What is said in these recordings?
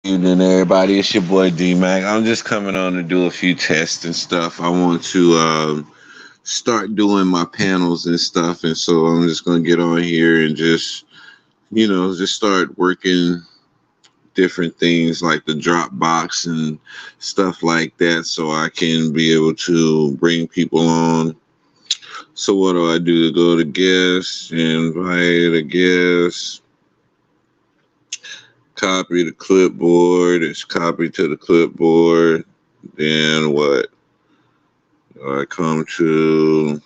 Evening, everybody. It's your boy D Mac. I'm just coming on to do a few tests and stuff. I want to start doing my panels and stuff, and so I'm just gonna get on here and just start working different things like the Dropbox and stuff like that, so I can be able to bring people on. So what do I do? Go to guests, invite a guest, copy the clipboard. It's copied to the clipboard. Then what? I come to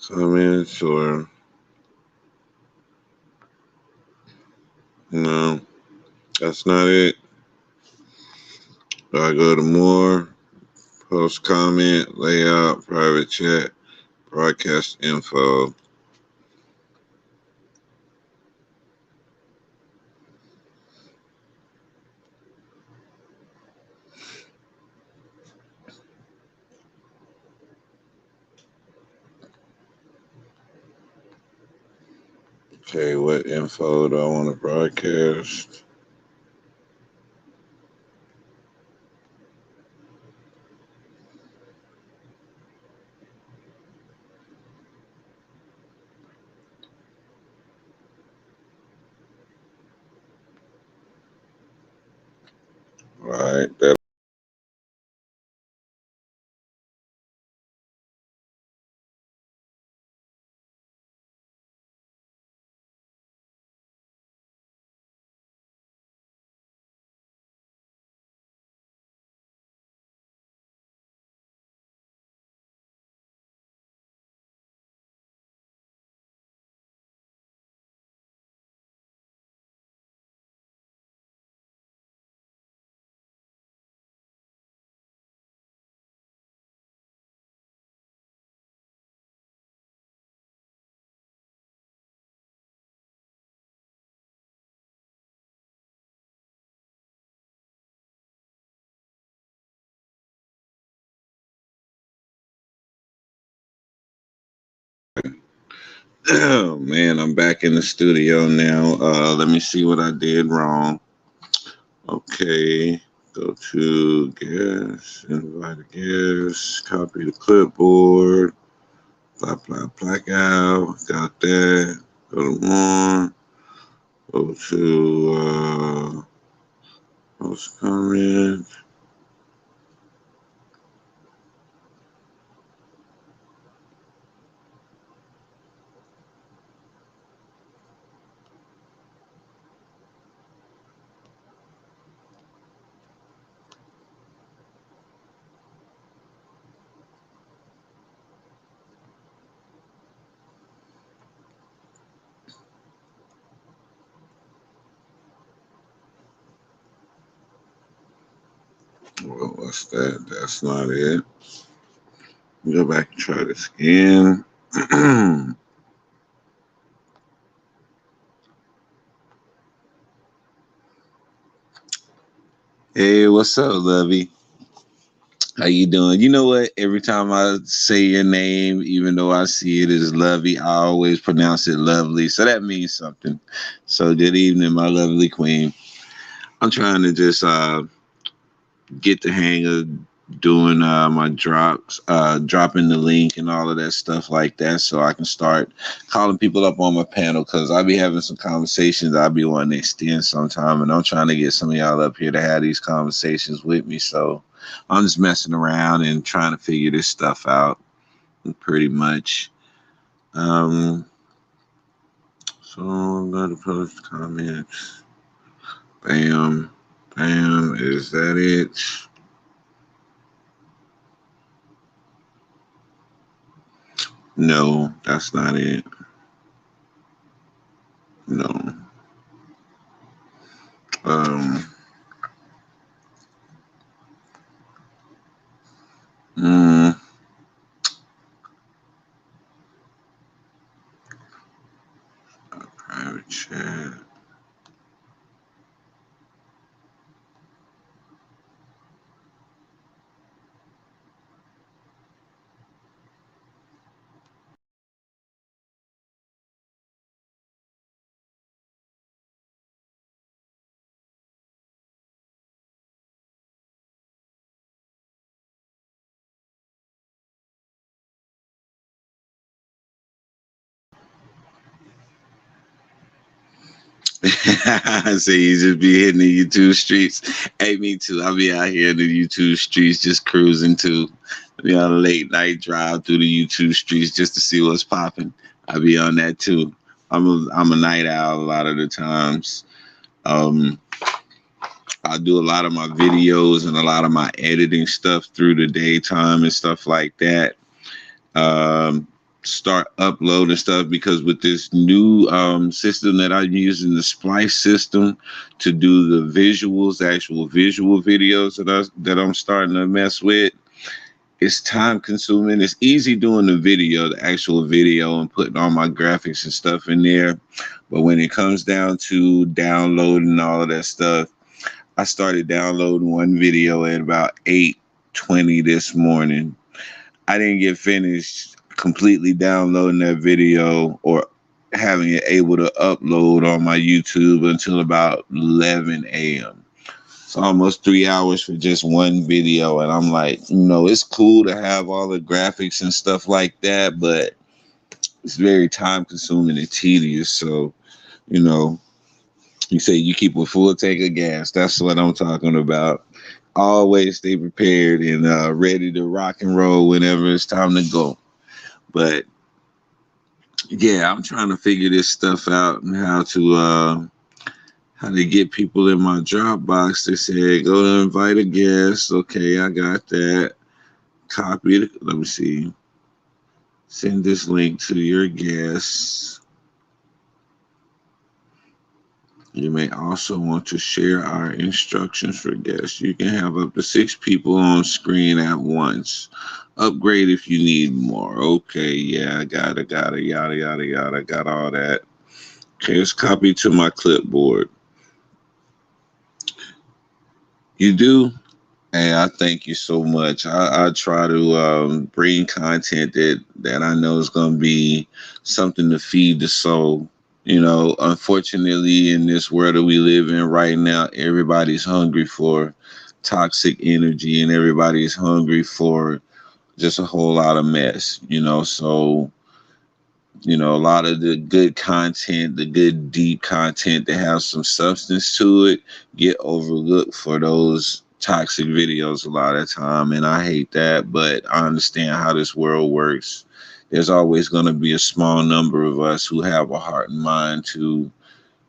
comments or no, that's not it. I go to more, post comment, layout, private chat, broadcast info. Okay, what info do I want to broadcast? All right, that. Oh man, I'm back in the studio now. Let me see what I did wrong. Okay, go to guest, invite a guest, copy the clipboard, blah blah black out. Got that. Go to one. Go to post comment. Well, what's that? That's not it. Go back and try this again. Hey, what's up, Lovey? How you doing? You know what? Every time I say your name, even though I see it as Lovey, I always pronounce it Lovely. So that means something. So good evening, my lovely queen. I'm trying to just get the hang of doing my drops, dropping the link and all of that stuff like that, so I can start calling people up on my panel because I'll be having some conversations I'll be wanting to extend sometime, and I'm trying to get some of y'all up here to have these conversations with me. So I'm just messing around and trying to figure this stuff out, pretty much. Um, so I'm gonna post comments. Bam, bam. Is that it? No, that's not it. No. Um, mm, private chat. I say you just be hitting the YouTube streets. Hey, me too. I'll be out here in the YouTube streets just cruising too. Be on a late night drive through the YouTube streets just to see what's popping. I'll be on that too. I'm a night owl a lot of the times. Um, I do a lot of my videos and a lot of my editing stuff through the daytime and stuff like that. Um, Start uploading stuff because with this new system that I'm using, the Splice system, to do the visuals, the actual visual videos that I'm starting to mess with, it's time consuming. It's easy doing the actual video, and putting all my graphics and stuff in there. But when it comes down to downloading all of that stuff, I started downloading one video at about 8:20 this morning. I didn't get finished completely downloading that video or having it able to upload on my YouTube until about 11 a.m. It's almost 3 hours for just one video. And I'm like, it's cool to have all the graphics and stuff like that, but it's very time consuming and tedious. So, you know, you say you keep a full tank of gas. That's what I'm talking about. Always stay prepared and ready to rock and roll whenever it's time to go. But yeah, I'm trying to figure this stuff out and how to get people in my Dropbox. They said go to invite a guest. Okay, I got that. Copy it. Let me see. Send this link to your guests. You may also want to share our instructions for guests. You can have up to 6 people on screen at once. Upgrade if you need more. Okay, yeah, I got it, yada, yada, yada. I got all that. Okay, let's copy to my clipboard. You do? Hey, I thank you so much. I try to bring content that I know is going to be something to feed the soul. Unfortunately, in this world that we live in right now, everybody's hungry for toxic energy and everybody's hungry for just a whole lot of mess. So, a lot of the good content, the good deep content that has some substance to it, get overlooked for those toxic videos a lot of time. And I hate that, but I understand how this world works. There's always going to be a small number of us who have a heart and mind to,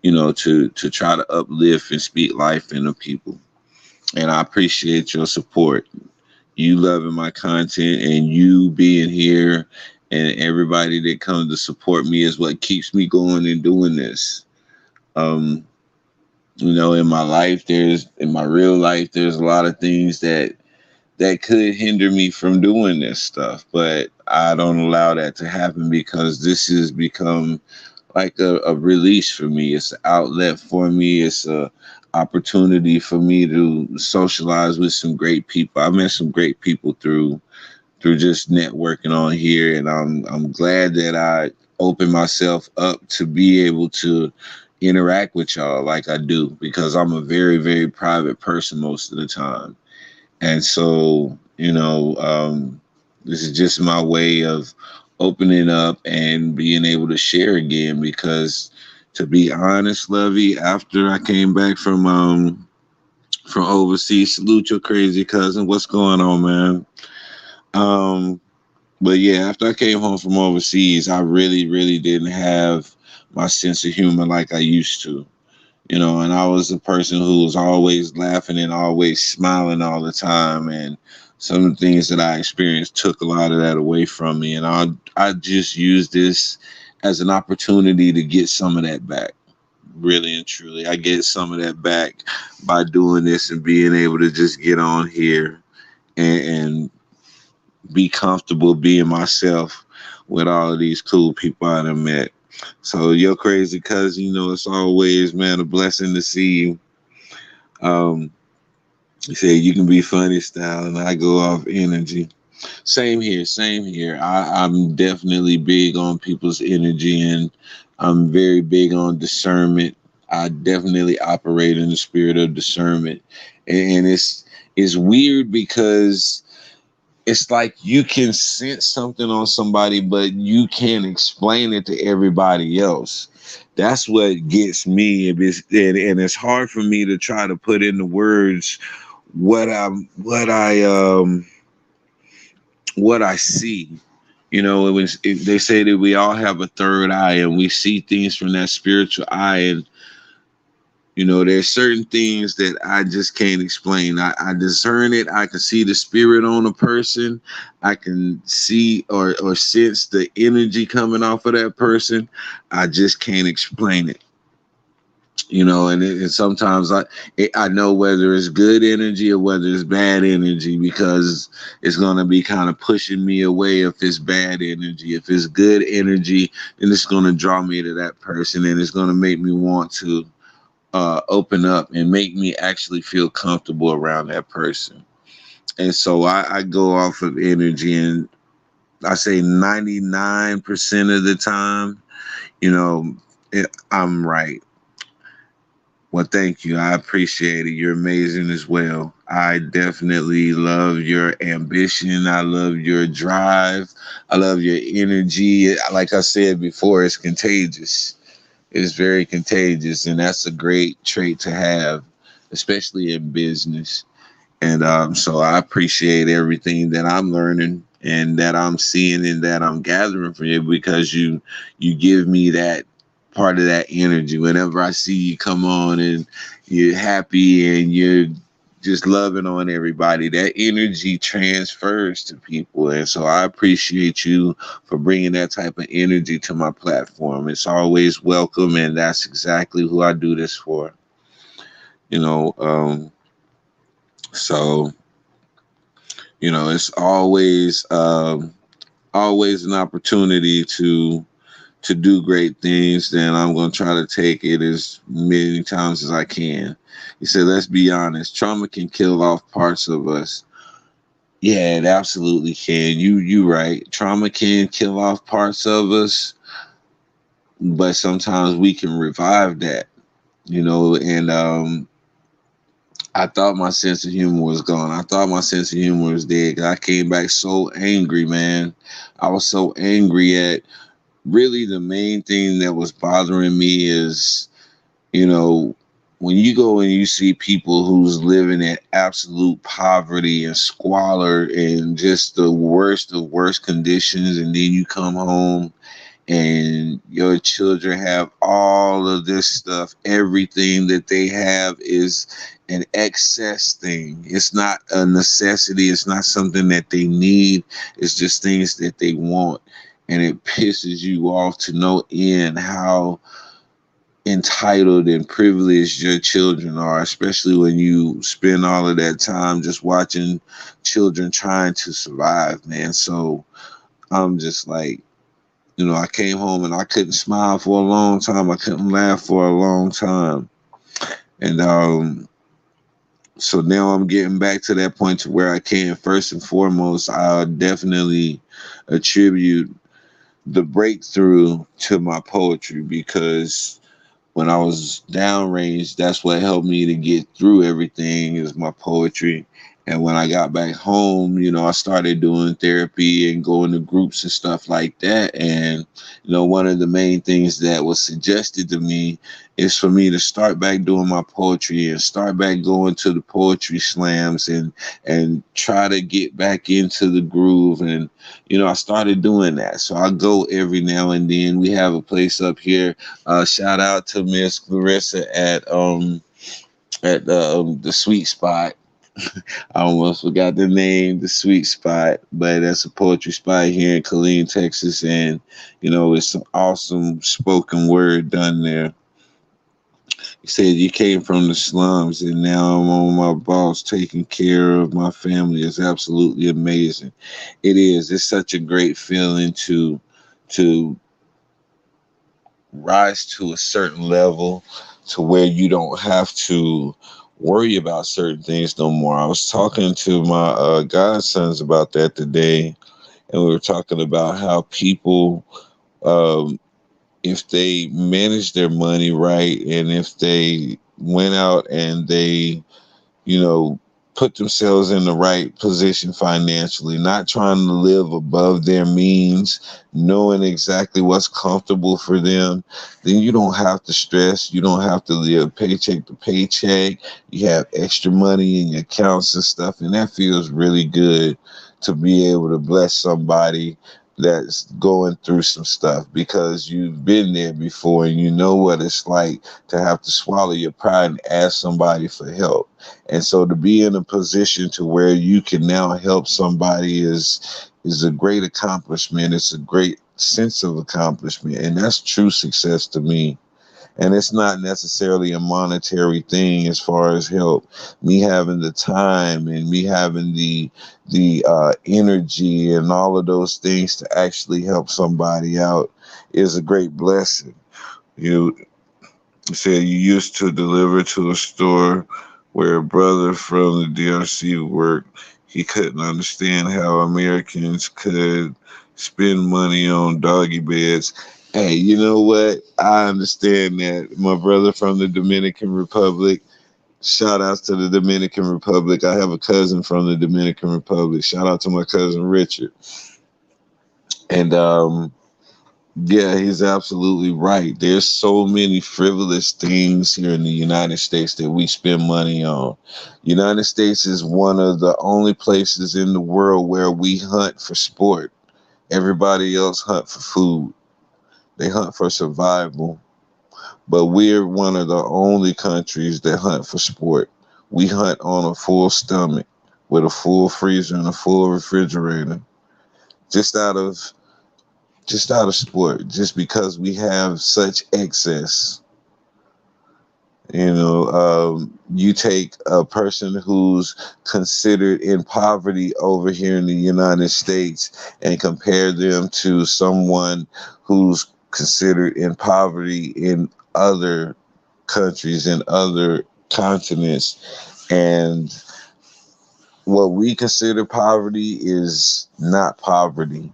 to try to uplift and speak life into people. And I appreciate your support. You loving my content and you being here and everybody that comes to support me is what keeps me going and doing this. In my life, in my real life, there's a lot of things that could hinder me from doing this stuff, but I don't allow that to happen because this has become like a release for me. It's an outlet for me. It's a opportunity for me to socialize with some great people. I met some great people through just networking on here, and I'm glad that I opened myself up to be able to interact with y'all like I do, because I'm a very, very private person most of the time. And so, this is just my way of opening up and being able to share again. Because, to be honest, Lovey, after I came back from overseas, salute your crazy cousin. What's going on, man? But yeah, after I came home from overseas, I really, really didn't have my sense of humor like I used to. And I was a person who was always laughing and always smiling all the time. And some of the things that I experienced took a lot of that away from me. And I just used this as an opportunity to get some of that back. Really and truly, I get some of that back by doing this and being able to just get on here and be comfortable being myself with all of these cool people I done met. So your crazy cousin, it's always, man, a blessing to see you. You say you can be funny style and I go off energy. Same here. I'm definitely big on people's energy, and I'm very big on discernment. I definitely operate in the spirit of discernment. And it's weird because it's like you can sense something on somebody, but you can't explain it to everybody else. That's what gets me. And it's hard for me to try to put into words what I see. They say that we all have a third eye and we see things from that spiritual eye. And there's certain things that I just can't explain. I discern it. I can see the spirit on a person. I can see or sense the energy coming off of that person. I just can't explain it. And sometimes I know whether it's good energy or whether it's bad energy, because it's going to be kind of pushing me away if it's bad energy. If it's good energy, then it's going to draw me to that person, and it's going to make me want to open up and make me actually feel comfortable around that person. And so I go off of energy, and I say 99% of the time, I'm right. Well, thank you. I appreciate it. You're amazing as well. I definitely love your ambition. I love your drive. I love your energy. Like I said before, it's contagious. It's very contagious, and that's a great trait to have, especially in business. And so I appreciate everything that I'm learning and that I'm seeing and that I'm gathering from you, because you give me that part of that energy. Whenever I see you come on and you're happy and you're just loving on everybody, that energy transfers to people. And so I appreciate you for bringing that type of energy to my platform. It's always welcome, and that's exactly who I do this for. You know, um, so it's always an opportunity to do great things. Then I'm going to try to take it as many times as I can. He said, let's be honest, trauma can kill off parts of us. Yeah, it absolutely can. You right. Trauma can kill off parts of us, but sometimes we can revive that. And I thought my sense of humor was gone. I thought my sense of humor was dead. I came back so angry, man. I was so angry at, really, the main thing that was bothering me is, you know, when you go and you see people who's living in absolute poverty and squalor and just the worst of worst conditions, and then you come home and your children have all of this stuff. Everything that they have is an excess thing. It's not a necessity. It's not something that they need. It's just things that they want. And it pisses you off to no end how entitled and privileged your children are, especially when you spend all of that time just watching children trying to survive, man. So I'm just like, I came home and I couldn't smile for a long time. I couldn't laugh for a long time. And so now I'm getting back to that point to where I can. First and foremost, I'll definitely attribute the breakthrough to my poetry, because when I was downrange, that's what helped me to get through everything, is my poetry. And when I got back home, I started doing therapy and going to groups and stuff like that. And, one of the main things that was suggested to me is for me to start back doing my poetry and start back going to the poetry slams and try to get back into the groove. And, I started doing that. So I go every now and then. We have a place up here. Shout out to Miss Clarissa at the Sweet Spot. I almost forgot the name, the Sweet Spot, but that's a poetry spot here in Killeen, Texas, and it's some awesome spoken word done there. He said, you came from the slums and now I'm on my boss taking care of my family. It's absolutely amazing. It is. It's such a great feeling to rise to a certain level to where you don't have to worry about certain things no more. I was talking to my godsons about that today, and we were talking about how people, um, if they manage their money right, and if they went out and they, you know, put themselves in the right position financially, not trying to live above their means, knowing exactly what's comfortable for them, then you don't have to stress. You don't have to live paycheck to paycheck. You have extra money in your accounts and stuff, and that feels really good to be able to bless somebody that's going through some stuff, because you've been there before and you know what it's like to have to swallow your pride and ask somebody for help. And so to be in a position to where you can now help somebody is a great accomplishment. It's a great sense of accomplishment, and that's true success to me. And it's not necessarily a monetary thing as far as help. Me having the time and me having the energy and all of those things to actually help somebody out is a great blessing. You said you used to deliver to a store where a brother from the DRC worked. He couldn't understand how Americans could spend money on doggy beds. Hey, you know what? I understand that. My brother from the Dominican Republic. Shout outs to the Dominican Republic. I have a cousin from the Dominican Republic. Shout out to my cousin Richard. And yeah, he's absolutely right. There's so many frivolous things here in the United States that we spend money on. United States is one of the only places in the world where we hunt for sport. Everybody else hunt for food. They hunt for survival. But we're one of the only countries that hunt for sport. We hunt on a full stomach with a full freezer and a full refrigerator. Just out of just out of sport, just because we have such excess. You take a person who's considered in poverty over here in the United States and compare them to someone who's considered in poverty in other countries and other continents. And what we consider poverty is not poverty.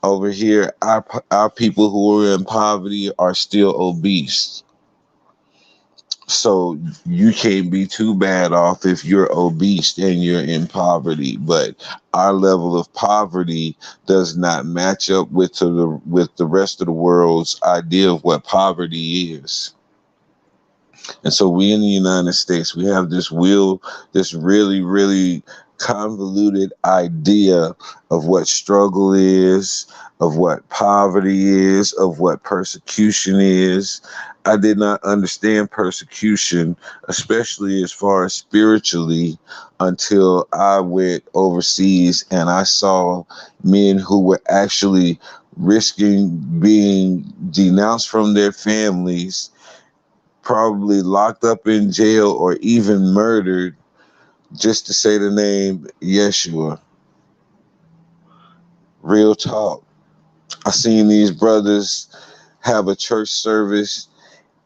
Over here, our people who are in poverty are still obese. So you can't be too bad off if you're obese and you're in poverty. But our level of poverty does not match up with the rest of the world's idea of what poverty is. And so we in the United States, we have this really, really convoluted idea of what struggle is, of what poverty is, of what persecution is. I did not understand persecution, especially as far as spiritually, until I went overseas and I saw men who were actually risking being denounced from their families, probably locked up in jail or even murdered just to say the name Yeshua. Real talk. I seen these brothers have a church service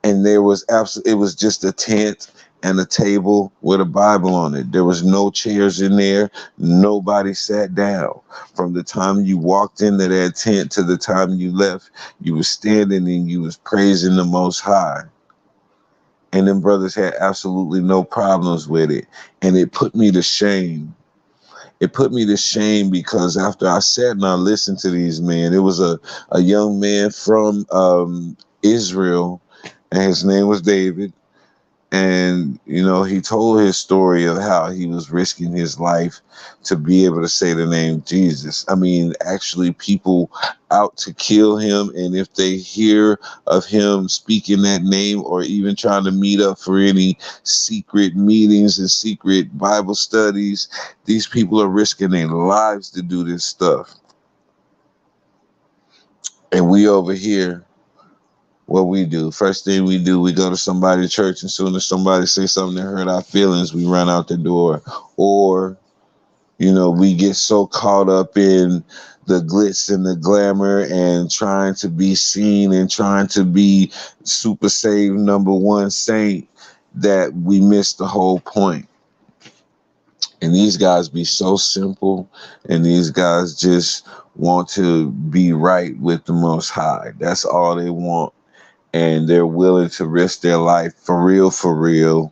and it was just a tent and a table with a Bible on it. There was no chairs in there. Nobody sat down. From the time you walked into that tent to the time you left, you was standing and you was praising the Most High. And them brothers had absolutely no problems with it. And it put me to shame. It put me to shame because after I sat and I listened to these men, it was a young man from Israel, and his name was David. And, he told his story of how he was risking his life to be able to say the name Jesus. I mean, actually, people out to kill him. And if they hear of him speaking that name or even trying to meet up for any secret meetings and secret Bible studies, these people are risking their lives to do this stuff. And we over here, what we do, first thing we do, we go to somebody's church, and soon as somebody say something that hurt our feelings, we run out the door. Or, we get so caught up in the glitz and the glamour and trying to be seen and trying to be super saved number one saint that we miss the whole point. And these guys be so simple, and these guys just want to be right with the Most High. That's all they want. And they're willing to risk their life for real,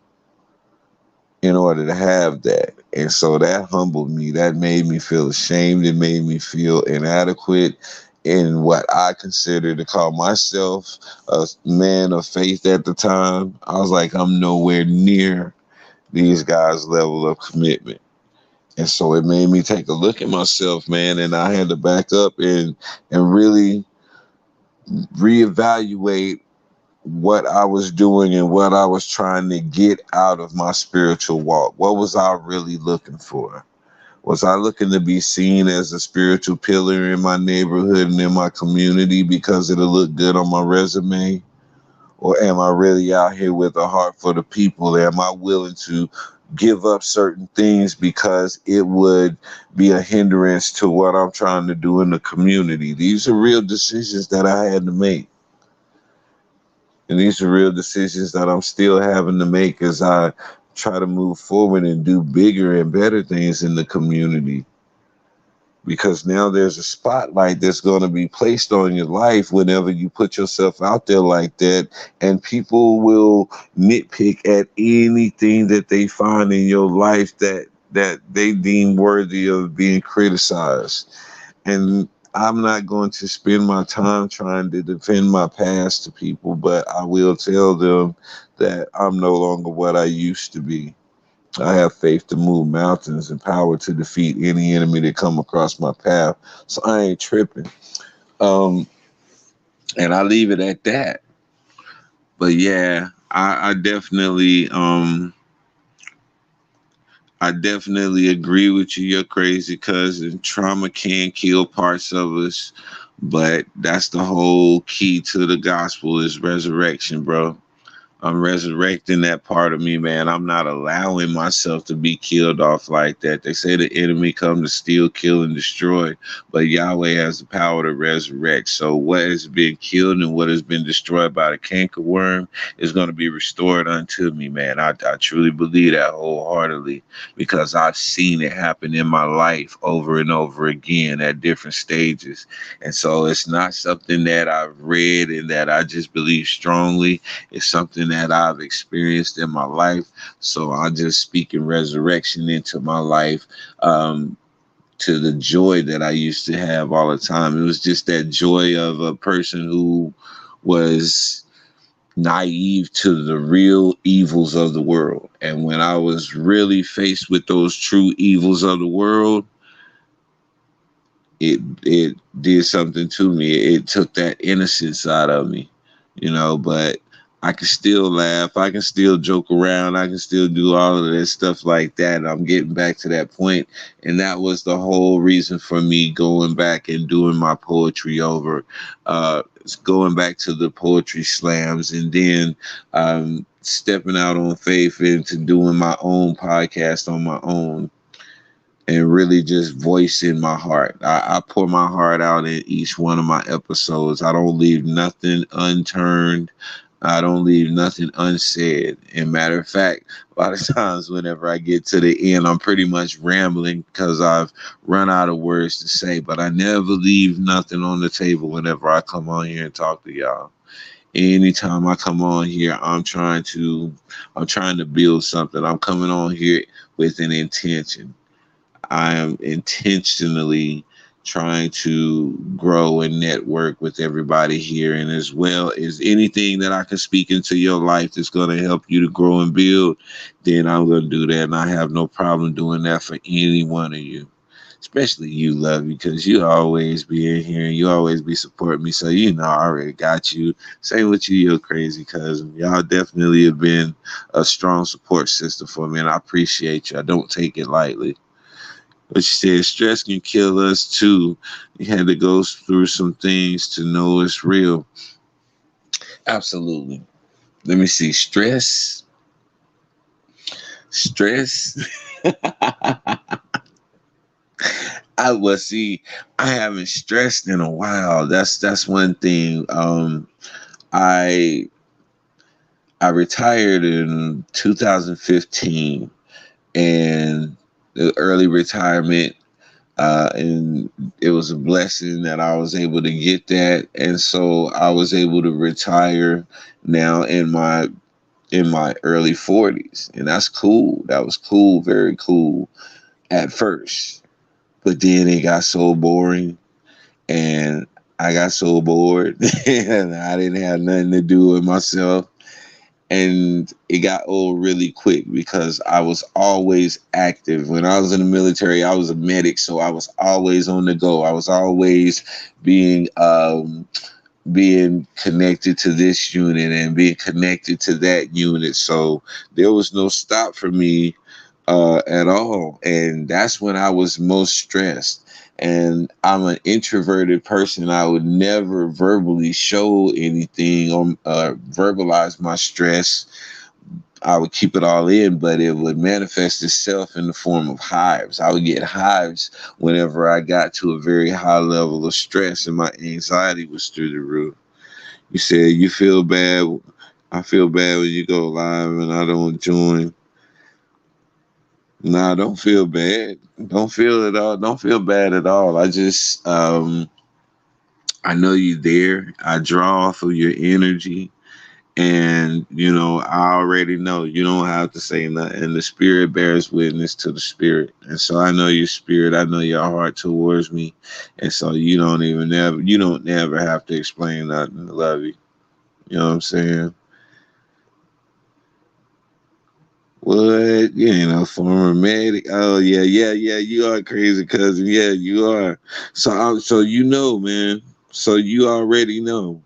in order to have that. And so that humbled me. That made me feel ashamed. It made me feel inadequate in what I consider to call myself a man of faith at the time. I was like, I'm nowhere near these guys' level of commitment. And so it made me take a look at myself, man, and I had to back up and really reevaluate what I was doing and what I was trying to get out of my spiritual walk. What was I really looking for? Was I looking to be seen as a spiritual pillar in my neighborhood and in my community because it'll look good on my resume? Or am I really out here with a heart for the people? Am I willing to give up certain things because it would be a hindrance to what I'm trying to do in the community? These are real decisions that I had to make. And these are real decisions that I'm still having to make as I try to move forward and do bigger and better things in the community. Because now there's a spotlight that's going to be placed on your life whenever you put yourself out there like that, and people will nitpick at anything that they find in your life that they deem worthy of being criticized. And I'm not going to spend my time trying to defend my past to people, but I will tell them that I'm no longer what I used to be. I have faith to move mountains and power to defeat any enemy that come across my path. So I ain't tripping. Um, and I leave it at that. But yeah, I definitely agree with you. You're crazy cousin. Trauma can kill parts of us, but that's the whole key to the gospel is resurrection, bro. I'm resurrecting that part of me, man. I'm not allowing myself to be killed off like that. They say the enemy come to steal, kill, and destroy, but Yahweh has the power to resurrect. So what has been killed and what has been destroyed by the cankerworm is going to be restored unto me, man. I truly believe that wholeheartedly because I've seen it happen in my life over and over again at different stages. And so it's not something that I've read and that I just believe strongly. It's something that I've experienced in my life. So I just speak in resurrection into my life, to the joy that I used to have all the time. It was just that joy of a person who was naive to the real evils of the world. And when I was really faced with those true evils of the world, it did something to me. It took that innocence out of me, but I can still laugh. I can still joke around. I can still do all of that stuff like that. And I'm getting back to that point. And that was the whole reason for me going back and doing my poetry over, going back to the poetry slams and then stepping out on faith into doing my own podcast on my own and really just voicing my heart. I pour my heart out in each one of my episodes. I don't leave nothing unturned. I don't leave nothing unsaid. And matter of fact, a lot of times whenever I get to the end, I'm pretty much rambling because I've run out of words to say, but I never leave nothing on the table whenever I come on here and talk to y'all. Anytime I come on here, I'm trying to build something. I'm coming on here with an intention. I am intentionally trying to grow and network with everybody here. And as well as anything that I can speak into your life that's going to help you to grow and build, then I'm going to do that. And I have no problem doing that for any one of you, especially you, Love, because you always be in here and you always be supporting me. So, I already got you. Same with you, your crazy cousin. Y'all definitely have been a strong support system for me. And I appreciate you. I don't take it lightly. But she said stress can kill us too. You had to go through some things to know it's real. Absolutely. Let me see. Stress. I haven't stressed in a while. That's one thing. I I retired in 2015, and the early retirement, and it was a blessing that I was able to get that, and so I was able to retire now in my in my early 40s, and that's cool. That was cool, very cool at first. But then it got so boring, and I got so bored, and I didn't have nothing to do with myself. And it got old really quick because I was always active. When I was in the military, I was a medic, so I was always on the go. I was always being being connected to this unit and being connected to that unit. So there was no stop for me at all. And that's when I was most stressed. And I'm an introverted person. I would never verbally show anything or verbalize my stress. I would keep it all in, but it would manifest itself in the form of hives. I would get hives whenever I got to a very high level of stress, and my anxiety was through the roof. You said you feel bad. I feel bad when you go live and I don't join. Nah, don't feel bad. Don't feel it all. Don't feel bad at all. I know you there. I draw off of your energy. And, I already know you don't have to say nothing. The spirit bears witness to the spirit. And so I know your spirit. I know your heart towards me. And so you don't never have to explain nothing to love you. You know what I'm saying? What? You ain't a former medic. Oh yeah, yeah, yeah. You are crazy cousin. Yeah, you are. So you know, man. So you already know.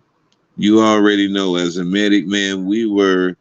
You already know. As a medic, man, we were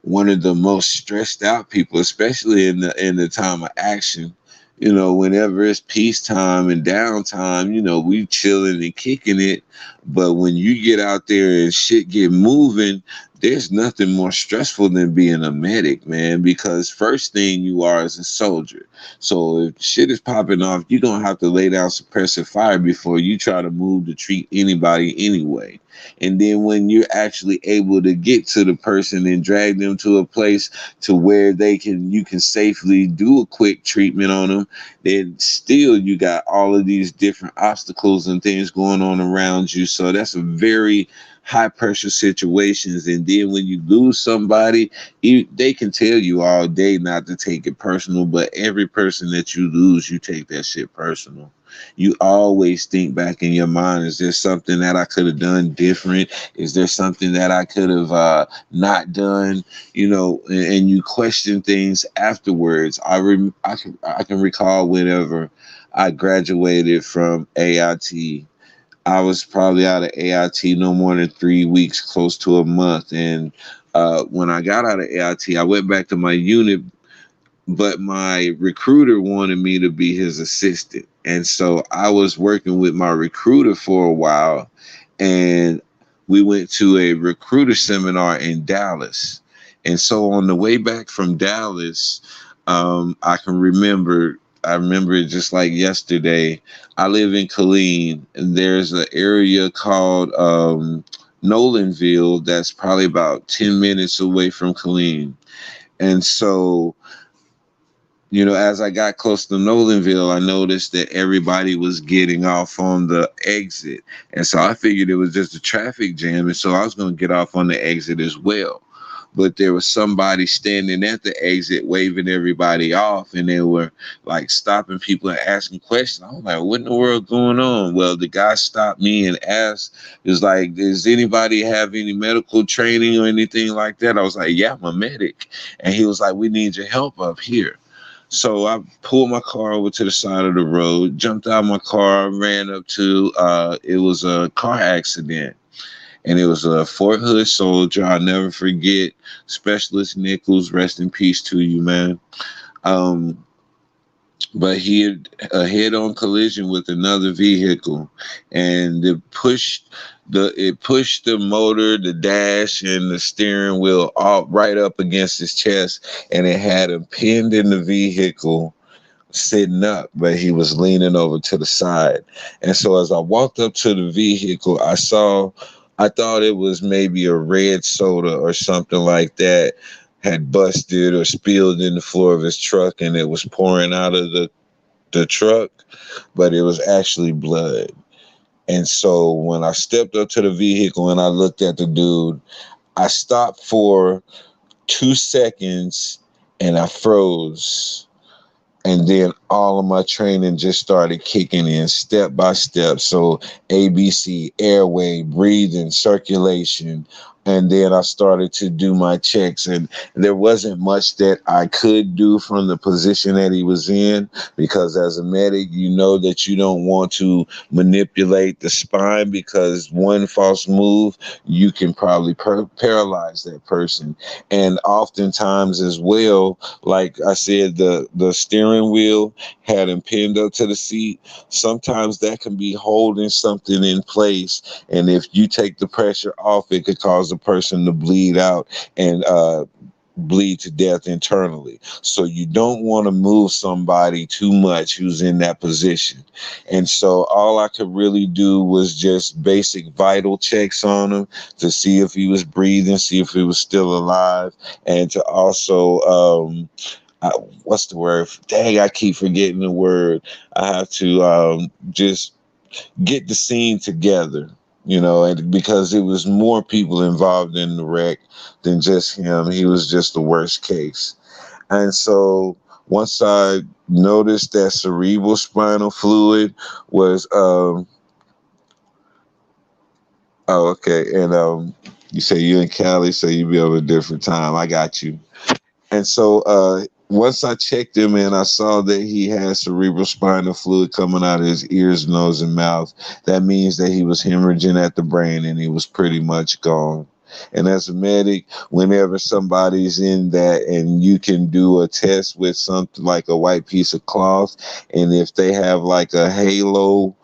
one of the most stressed out people, especially in the time of action. Whenever it's peacetime and downtime, we chilling and kicking it. But when you get out there and shit get moving, there's nothing more stressful than being a medic, man, because first thing you are is a soldier. So if shit is popping off, you're gonna have to lay down suppressive fire before you try to move to treat anybody anyway. And then when you're actually able to get to the person and drag them to a place to where you can safely do a quick treatment on them, then still you got all of these different obstacles and things going on around you. So that's a very high pressure situations. And then when you lose somebody, they can tell you all day not to take it personal, but every person that you lose, you take that shit personal. You always think back in your mind, is there something that I could have done different? Is there something that I could have not done? And you question things afterwards. I can recall whenever I graduated from AIT. I was probably out of AIT no more than 3 weeks, close to a month. And when I got out of AIT, I went back to my unit, but my recruiter wanted me to be his assistant. And so I was working with my recruiter for a while, and we went to a recruiter seminar in Dallas. And so on the way back from Dallas, I remember it just like yesterday. I live in Killeen, and there's an area called Nolanville that's probably about 10 minutes away from Killeen. And so as I got close to Nolanville, I noticed that everybody was getting off on the exit. And so I figured it was just a traffic jam. And so I was going to get off on the exit as well. But there was somebody standing at the exit waving everybody off, and they were like stopping people and asking questions. I was like, what in the world going on? Well, the guy stopped me and asked, is like, does anybody have any medical training or anything like that? I was like, yeah, I'm a medic. And he was like, we need your help up here. So I pulled my car over to the side of the road, jumped out of my car, ran up to, it was a car accident. And it was a Fort Hood soldier. I'll never forget. Specialist Nichols, rest in peace to you, man. Um, but he had a head-on collision with another vehicle, and it pushed the motor, the dash, and the steering wheel all right up against his chest, and it had him pinned in the vehicle, sitting up, but he was leaning over to the side. And so as I walked up to the vehicle, I thought it was maybe a red soda or something like that had busted or spilled in the floor of his truck, and it was pouring out of the truck, but it was actually blood. And so when I stepped up to the vehicle and I looked at the dude, I stopped for 2 seconds and I froze. And then all of my training just started kicking in step by step. So ABC, airway, breathing, circulation. And then I started to do my checks, and there wasn't much that I could do from the position that he was in, because as a medic, you know that you don't want to manipulate the spine, because one false move, you can probably paralyze that person. And oftentimes as well, like I said, the steering wheel had him pinned up to the seat. Sometimes that can be holding something in place, and if you take the pressure off, it could cause a person to bleed out and bleed to death internally. So you don't want to move somebody too much who's in that position. And so all I could really do was just basic vital checks on him to see if he was breathing, see if he was still alive, and to also I, what's the word? Dang, I keep forgetting the word. I have to just get the scene together, and because it was more people involved in the wreck than just him. He was just the worst case. And so once I noticed that cerebral spinal fluid was, oh, okay. And you say you in Cali, so you be on a different time. I got you. And so once I checked him and I saw that he had cerebral spinal fluid coming out of his ears, nose, and mouth, that means that he was hemorrhaging at the brain and he was pretty much gone. And as a medic, whenever somebody's in that and you can do a test with something like a white piece of cloth, and if they have like a halo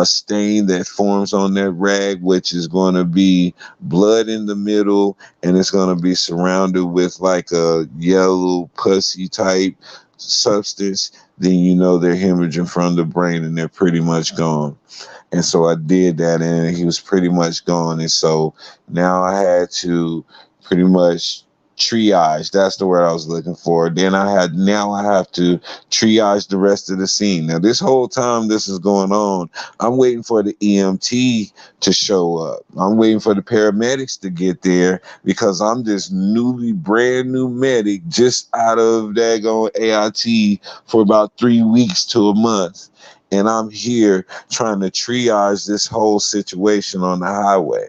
stain that forms on that rag, which is going to be blood in the middle, and it's going to be surrounded with like a yellow pussy type substance, then you know they're hemorrhaging from the brain and they're pretty much gone. And so I did that, and he was pretty much gone. And so now I had to pretty much triage. That's the word I was looking for. Now I have to triage the rest of the scene. Now this whole time this is going on, I'm waiting for the EMT to show up. I'm waiting for the paramedics to get there, because I'm this brand new medic just out of daggone AIT for about 3 weeks to a month. And I'm here trying to triage this whole situation on the highway.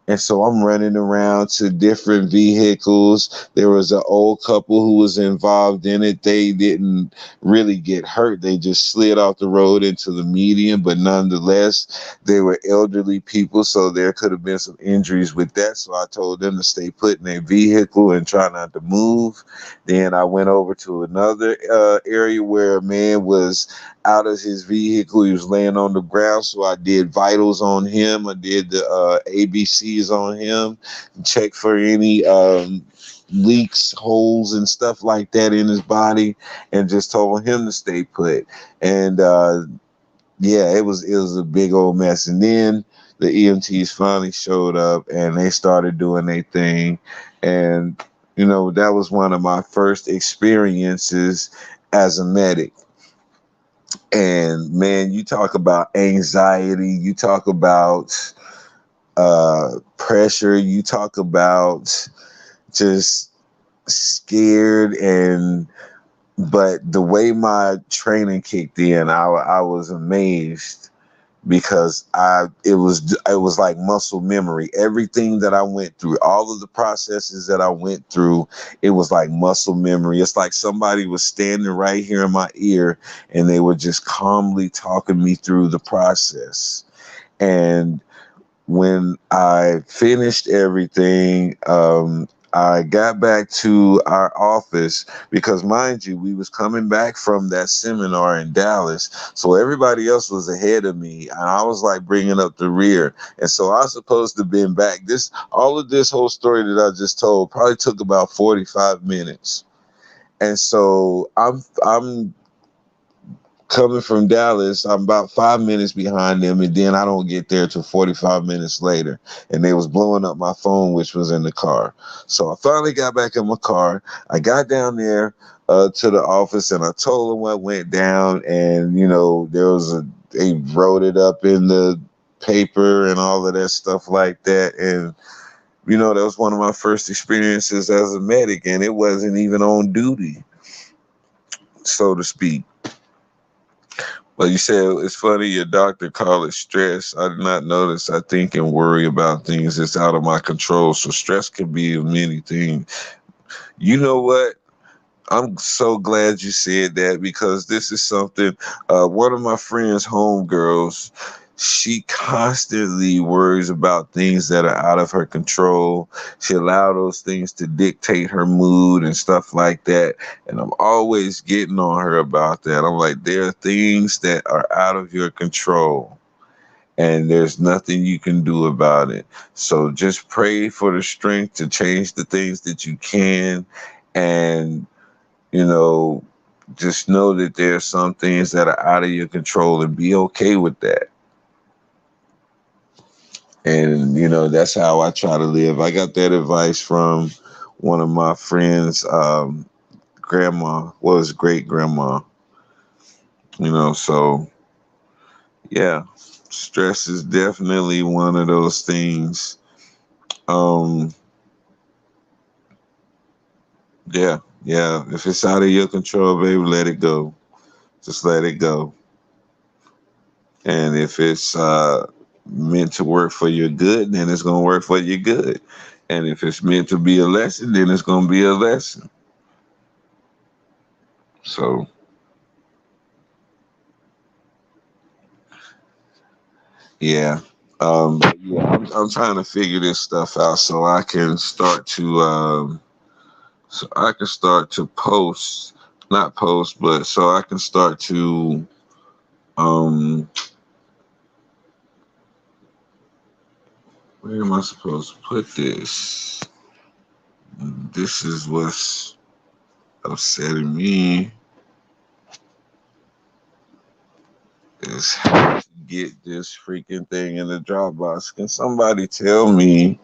And so I'm running around to different vehicles. There was an old couple who was involved in it. They didn't really get hurt. They just slid off the road into the median, but nonetheless, they were elderly people, so there could have been some injuries with that. So I told them to stay put in their vehicle and try not to move. Then I went over to another area where a man was out of his vehicle. He was laying on the ground, so I did vitals on him. I did the ABCs on him, checked for any leaks, holes, and stuff like that in his body, and just told him to stay put. And yeah, it was a big old mess. And then the EMTs finally showed up, and they started doing their thing. And that was one of my first experiences as a medic. And man, you talk about anxiety, you talk about pressure, you talk about just scared. But the way my training kicked in, I was amazed, because it was like muscle memory. Everything that I went through, all of the processes that I went through, it was like muscle memory. It's like somebody was standing right here in my ear, and they were just calmly talking me through the process. And when I finished everything, I got back to our office, because mind you, we was coming back from that seminar in Dallas. So everybody else was ahead of me, and I was like bringing up the rear. And so I was supposed to been back. All of this whole story that I just told probably took about 45 minutes. And so I'm coming from Dallas, I'm about 5 minutes behind them, and then I don't get there till 45 minutes later. And they was blowing up my phone, which was in the car. So I finally got back in my car. I got down there to the office, and I told them what went down. And they wrote it up in the paper and all of that stuff like that. And That was one of my first experiences as a medic, and it wasn't even on duty, so to speak. But you said it's funny your doctor called it stress. I did not notice. I think and worry about things that's out of my control. So stress can be many things. You know what? I'm so glad you said that because this is something. One of my friends' homegirls, she constantly worries about things that are out of her control. She allows those things to dictate her mood and stuff like that. And I'm always getting on her about that. I'm like, there are things that are out of your control. And there's nothing you can do about it. So just pray for the strength to change the things that you can. And you know, just know that there are some things that are out of your control and be okay with that. And, that's how I try to live. I got that advice from one of my friends' grandma, was great grandma, so yeah, stress is definitely one of those things. Um, yeah, yeah. If it's out of your control, baby, let it go. Just let it go. And if it's meant to work for your good, then it's going to work for your good. And if it's meant to be a lesson, then it's going to be a lesson. So, yeah. Yeah, I'm trying to figure this stuff out so I can start to post, not post, but so I can start to um where am I supposed to put this? This is what's upsetting me. Is how to get this freaking thing in the Dropbox. Can somebody tell me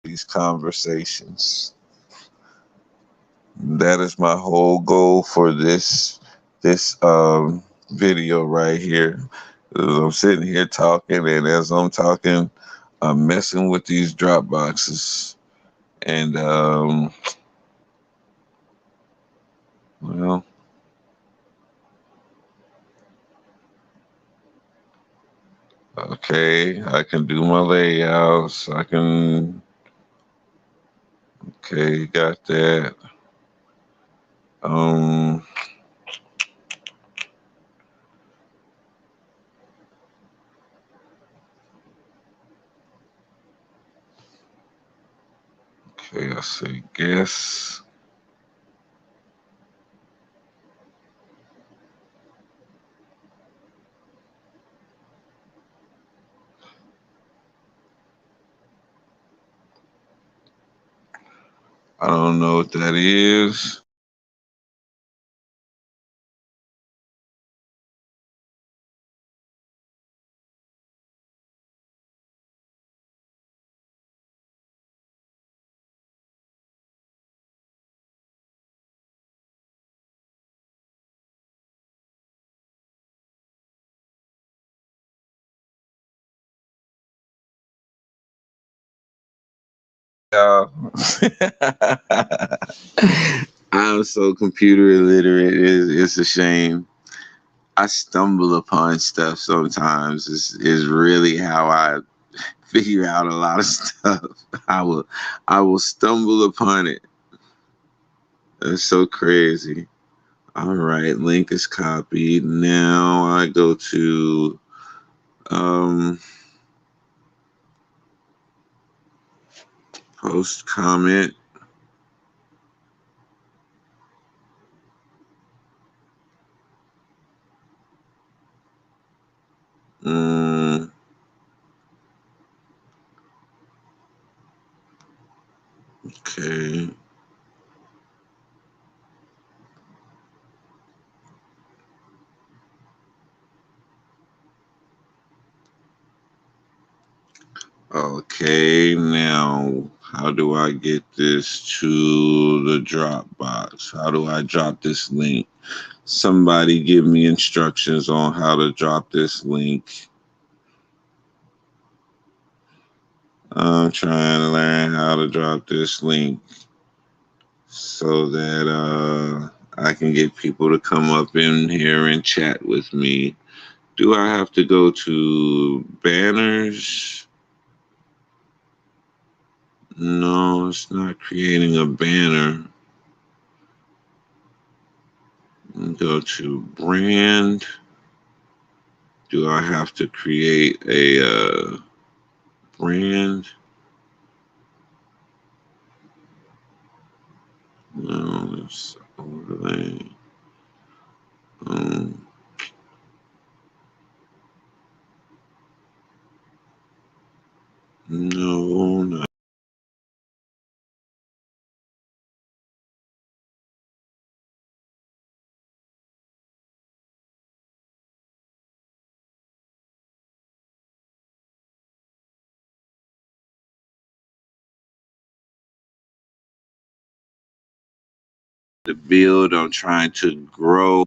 these conversations? That is my whole goal for this video right here. I'm sitting here talking, and as I'm talking, I'm messing with these drop boxes. And well, okay, I can do my layouts. Okay, got that. Um, okay, I say guess. I don't know what that is. Yeah. I'm so computer illiterate. It's a shame. I stumble upon stuff sometimes. Is really how I figure out a lot of stuff. I will I will stumble upon it. It's so crazy. All right, link is copied. Now I go to um post comment. Mm, okay. Okay, now how do I get this to the Dropbox? How do I drop this link? Somebody give me instructions on how to drop this link. I'm trying to learn how to drop this link so that I can get people to come up in here and chat with me. Do I have to go to banners? No, it's not creating a banner. Go to brand. Do I have to create a brand? No, it's overlay. Um, no, not the build. I'm trying to grow.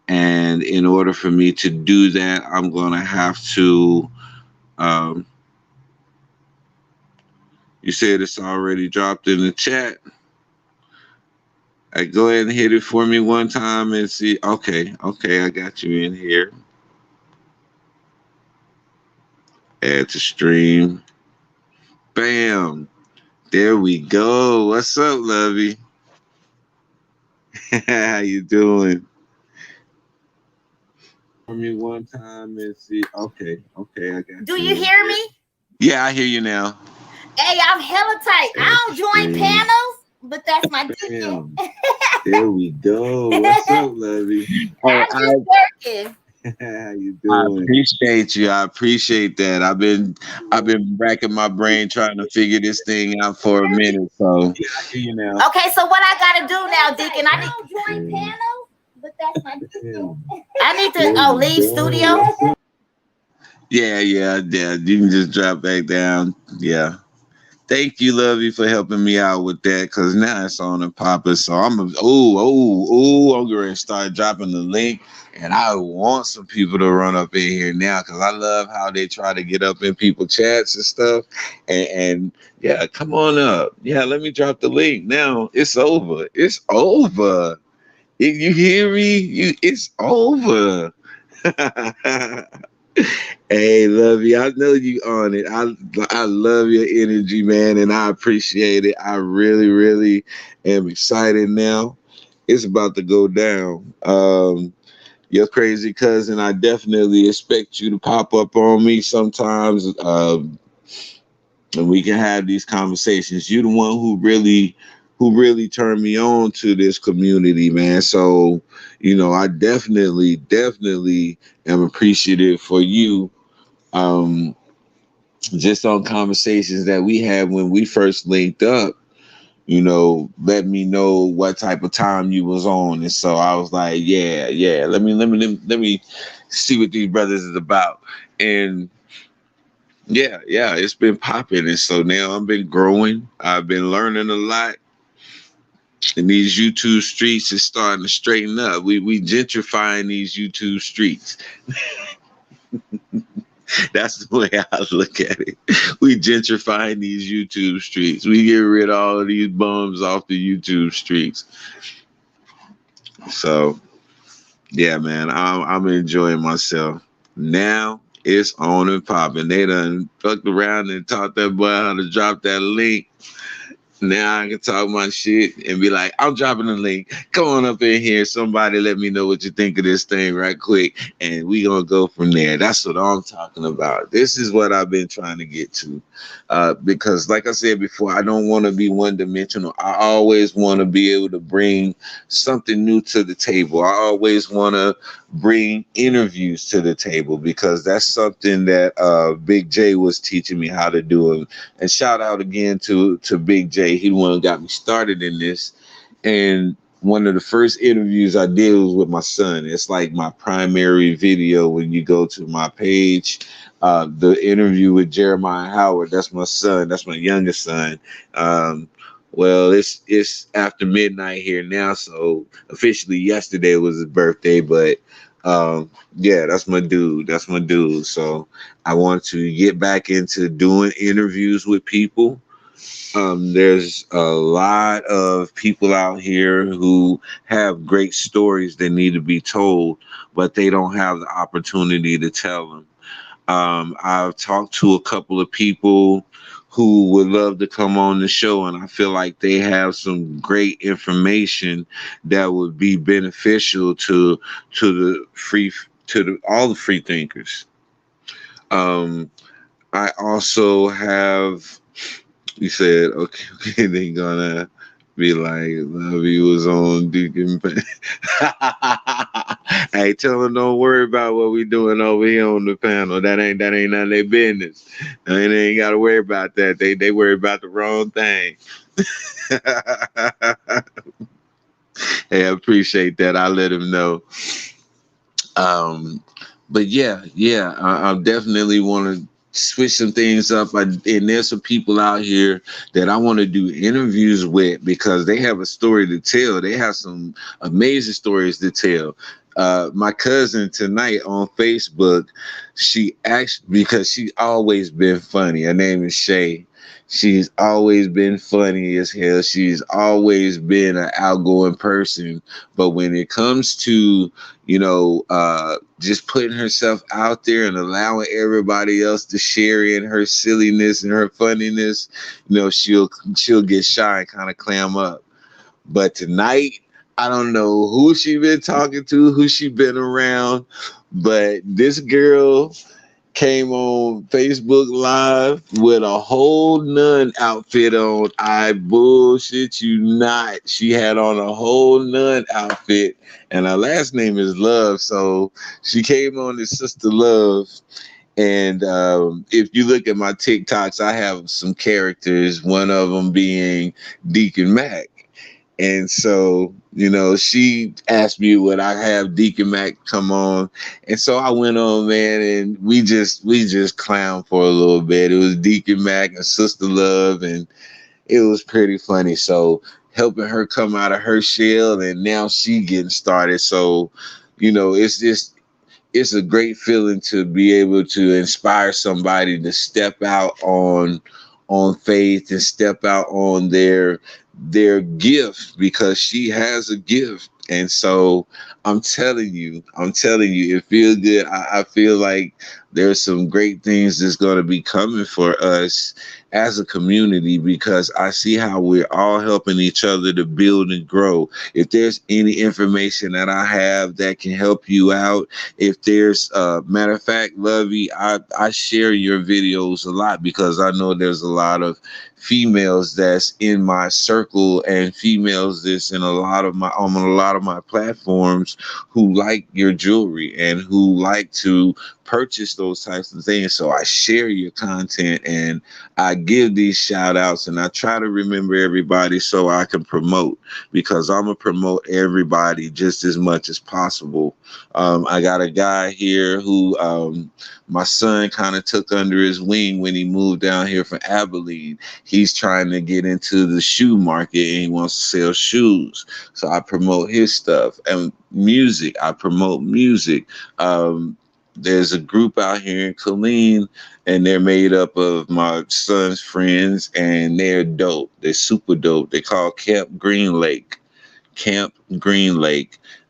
And in order for me to do that, I'm going to have to. Um, you said it's already dropped in the chat. Go ahead and hit it for me one time and see. Okay, I got you in here. Add to stream. Bam. There we go. What's up, Lovey? How you doing? For me one time and see. Okay, I got you. Do you hear me? Yeah, I hear you now. Hey, I'm hella tight. I don't join panels, but that's my Bam. There we go. What's up, Lovey? I'm just working. How you doing? I appreciate you. I appreciate that. I've been racking my brain trying to figure this thing out for a minute. So yeah, I hear you now. Okay, so what I gotta do now, Deacon? I need to join panels, but that's my I need to leave studio. Yeah. You can just drop back down. Yeah. Thank you, Lovey, for helping me out with that, because now it's on and popping. So I'm going to start dropping the link, and I want some people to run up in here now, because I love how they try to get up in people chats and stuff. And yeah, come on up. Yeah, let me drop the link. Now it's over. It's over. You hear me? It's over. Hey, Lovey, I know you on it. I love your energy, man, and I appreciate it. I really, really am excited now. It's about to go down. Your crazy cousin, I definitely expect you to pop up on me sometimes, and we can have these conversations. You're the one who really turned me on to this community, man. So, I definitely am appreciative for you. Just on conversations that we had when we first linked up, let me know what type of time you was on. And so I was like, yeah, let me see what these brothers is about. And yeah, it's been popping. And so now I've been growing. I've been learning a lot. And these YouTube streets is starting to straighten up. We gentrifying these YouTube streets. That's the way I look at it. We gentrifying these YouTube streets. We get rid of all of these bums off the YouTube streets. So, yeah, man, I'm enjoying myself. Now it's on and popping. They done fucked around and taught that boy how to drop that link. Now I can talk my shit and be like, I'm dropping the link. Come on up in here. Somebody let me know what you think of this thing right quick. And we going to go from there. That's what I'm talking about. This is what I've been trying to get to. Because like I said before, I don't want to be one dimensional. I always want to be able to bring something new to the table. I always want to bring interviews to the table, because that's something that Big J was teaching me how to do. And shout out again to Big J. He the one who got me started in this. And one of the first interviews I did was with my son. It's like my primary video when you go to my page. The interview with Jeremiah Howard, that's my son, that's my youngest son. Well, it's after midnight here now, so officially yesterday was his birthday, but yeah, that's my dude. That's my dude. So I want to get back into doing interviews with people. There's a lot of people out here who have great stories that need to be told, but they don't have the opportunity to tell them. I've talked to a couple of people who would love to come on the show, and I feel like they have some great information that would be beneficial to all the free thinkers. I also have. You said, okay, they gonna be like, Lovey was on Deacon. Hey, tell them don't worry about what we doing over here on the panel. That ain't none of their business. They ain't gotta worry about that. They worry about the wrong thing. Hey, I appreciate that. I let them know. But yeah, I definitely want to switch some things up. And there's some people out here that I want to do interviews with because they have a story to tell. They have some amazing stories to tell. My cousin tonight on Facebook, she actually, because she's always been funny. Her name is Shay. She's always been funny as hell. She's always been an outgoing person. But when it comes to, just putting herself out there and allowing everybody else to share in her silliness and her funniness, she'll get shy and kind of clam up. But tonight, I don't know who she been talking to, who she been around, but this girl came on Facebook Live with a whole nun outfit on. I bullshit you not. She had on a whole nun outfit, and her last name is Love. So she came on as Sister Love. And if you look at my TikToks, I have some characters, one of them being Deacon Mac. And so, she asked me would I have Deacon Mac come on. And so I went on, man, and we just clowned for a little bit. It was Deacon Mac and Sister Love, and it was pretty funny. So helping her come out of her shell, and now she getting started. So, it's a great feeling to be able to inspire somebody to step out on faith and step out on their gift, because she has a gift. And so I'm telling you, it feels good. I feel like there's some great things that's going to be coming for us as a community, because I see how we're all helping each other to build and grow. If there's any information that I have that can help you out, if there's matter of fact, Lovey, I share your videos a lot because I know there's a lot of females that's in my circle and females that's in on a lot of my platforms who like your jewelry and who like to purchase those types of things. So I share your content and I give these shout outs, and I try to remember everybody so I can promote, because I'm gonna promote everybody just as much as possible. I got a guy here who my son kind of took under his wing when he moved down here from Abilene. He's trying to get into the shoe market and he wants to sell shoes. So I promote his stuff. And music, I promote music. There's a group out here in Killeen, and they're made up of my son's friends, and they're dope. They're super dope. They call Camp Green Lake.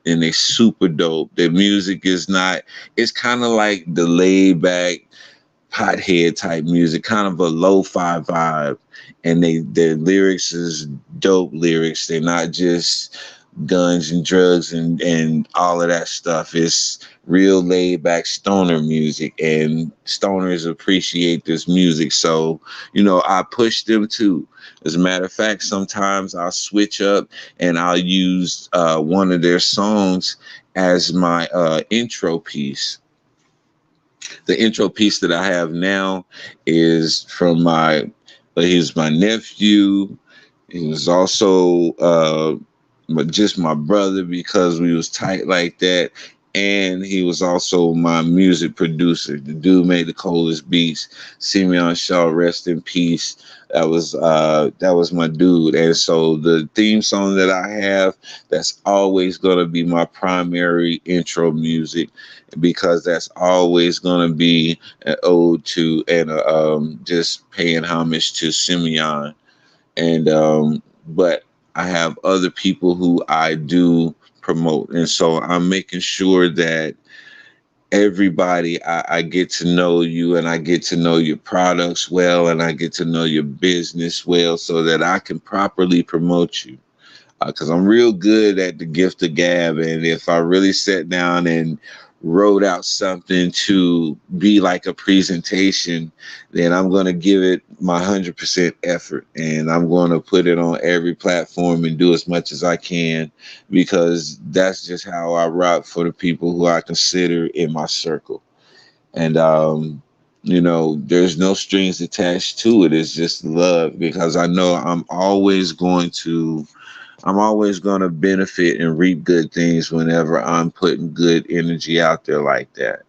And they super dope. Their music is not, it's kind of like the laid back pothead type music, kind of a lo-fi vibe. And their lyrics is dope lyrics. They're not just guns and drugs and all of that stuff. It's real laid back stoner music, and stoners appreciate this music. So, I push them too. As a matter of fact, sometimes I'll switch up and I'll use one of their songs as my intro piece. The intro piece that I have now is from he's my nephew. He was also but just my brother because we was tight like that. And he was also my music producer. The dude made the coldest beats. Simeon Shaw, rest in peace. That was my dude. And so the theme song that I have, that's always gonna be my primary intro music because that's always gonna be an ode to and just paying homage to Simeon. And but I have other people who I do promote, and so I'm making sure that everybody I get to know you and I get to know your products well and I get to know your business well so that I can properly promote you because I'm real good at the gift of gab. And if I really sat down and wrote out something to be like a presentation, then I'm going to give it my 100% effort and I'm going to put it on every platform and do as much as I can because that's just how I rock for the people who I consider in my circle. And, there's no strings attached to it. It's just love because I know I'm always going to benefit and reap good things whenever I'm putting good energy out there like that.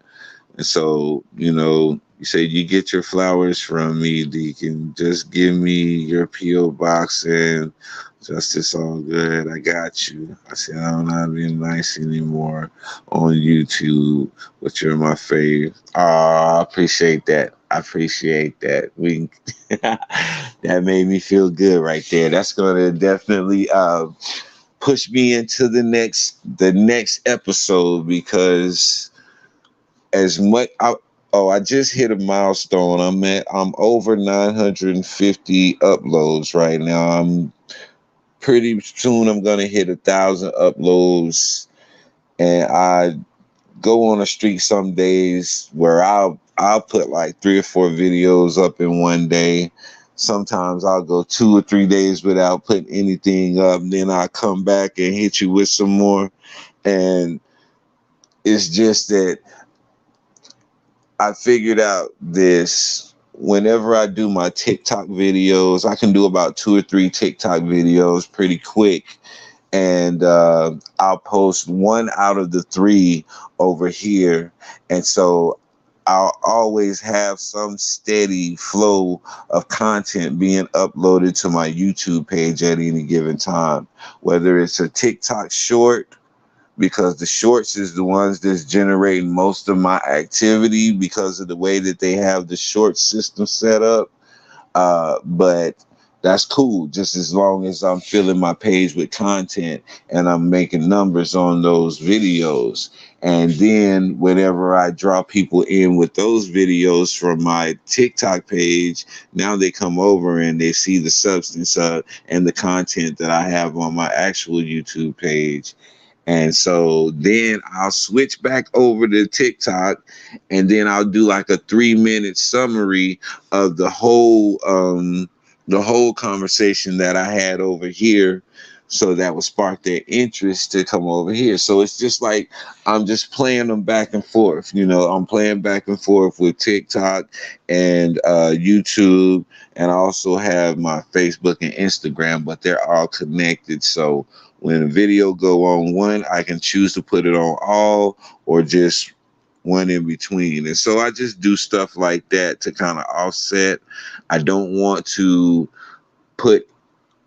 And so, you say you get your flowers from me, Deacon. Just give me your P.O. box and Justice all good. I got you. I said, I'm not being nice anymore on YouTube, but you're my fave. I appreciate that. I appreciate that. That made me feel good right there. That's gonna definitely push me into the next episode because as much I just hit a milestone. I'm over 950 uploads right now. I'm pretty soon I'm gonna hit 1,000 uploads, and I go on a streak some days where I'll put like 3 or 4 videos up in one day. Sometimes I'll go 2 or 3 days without putting anything up. Then I'll come back and hit you with some more. And it's just that I figured out this whenever I do my TikTok videos, I can do about 2 or 3 TikTok videos pretty quick. And I'll post one out of the 3 over here. And so I'll always have some steady flow of content being uploaded to my YouTube page at any given time, whether it's a TikTok short because the shorts is the ones that's generating most of my activity because of the way that they have the short system set up. But that's cool, just as long as I'm filling my page with content and I'm making numbers on those videos. And then whenever I draw people in with those videos from my TikTok page, now they come over and they see the substance and the content that I have on my actual YouTube page. And so then I'll switch back over to TikTok and then I'll do like a 3-minute summary of the whole conversation that I had over here. So that would spark their interest to come over here. So it's just like I'm just playing them back and forth. I'm playing back and forth with TikTok and YouTube. And I also have my Facebook and Instagram, but they're all connected. So when a video go on one, I can choose to put it on all or just one in between. And so I just do stuff like that to kind of offset. I don't want to put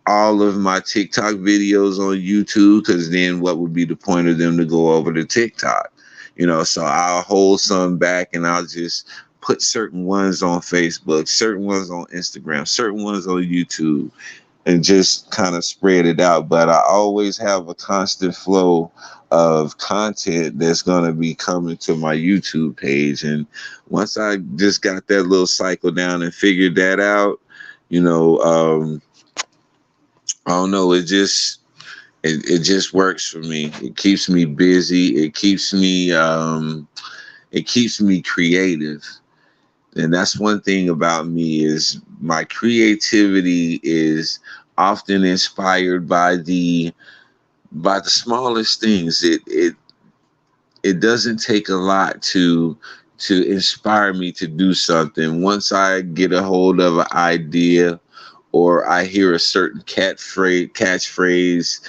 all of my TikTok videos on YouTube because then what would be the point of them to go over to TikTok? So I'll hold some back and I'll just put certain ones on Facebook, certain ones on Instagram, certain ones on YouTube, and just kind of spread it out. But I always have a constant flow of content that's going to be coming to my YouTube page. And once I just got that little cycle down and figured that out, I don't know, it just works for me. It keeps me busy. It keeps me creative. And that's one thing about me is my creativity is often inspired by the smallest things. It doesn't take a lot to inspire me to do something. Once I get a hold of an idea or I hear a certain catchphrase,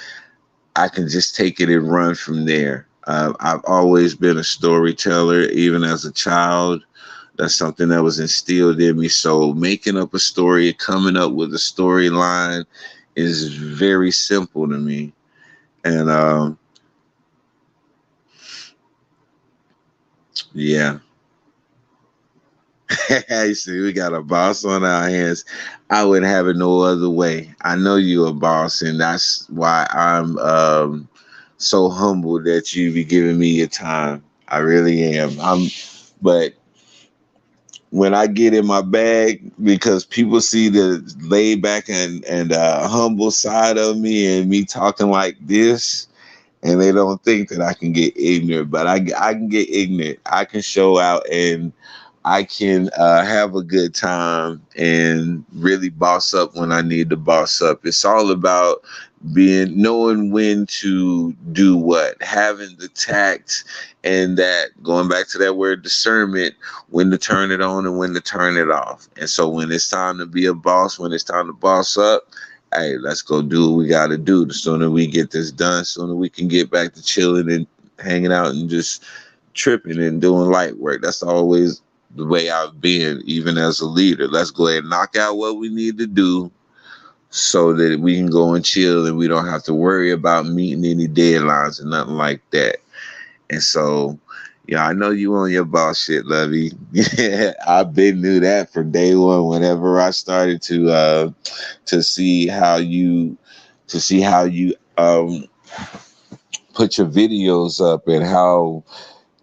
I can just take it and run from there. I've always been a storyteller, even as a child. That's something that was instilled in me. So making up a story, coming up with a storyline is very simple to me. And yeah. You see, we got a boss on our hands. I wouldn't have it no other way. I know you're a boss, and that's why I'm so humble that you be giving me your time. I really am. But when I get in my bag, because people see the laid back and humble side of me, and me talking like this, and they don't think that I can get ignorant, but I can get ignorant. I can show out, and I can have a good time and really boss up when I need to boss up. It's all about knowing when to do what, having the tact, and that, going back to that word discernment, when to turn it on and when to turn it off. And so when it's time to be a boss, when it's time to boss up, hey, let's go do what we got to do. The sooner we get this done, the sooner we can get back to chilling and hanging out and just tripping and doing light work. That's always the way I've been, even as a leader. Let's go ahead and knock out what we need to do so that we can go and chill and we don't have to worry about meeting any deadlines and nothing like that. And so, yeah, I know you on your boss shit, Lovey. Yeah, I've been knew that from day one. Whenever I started to see how you put your videos up and how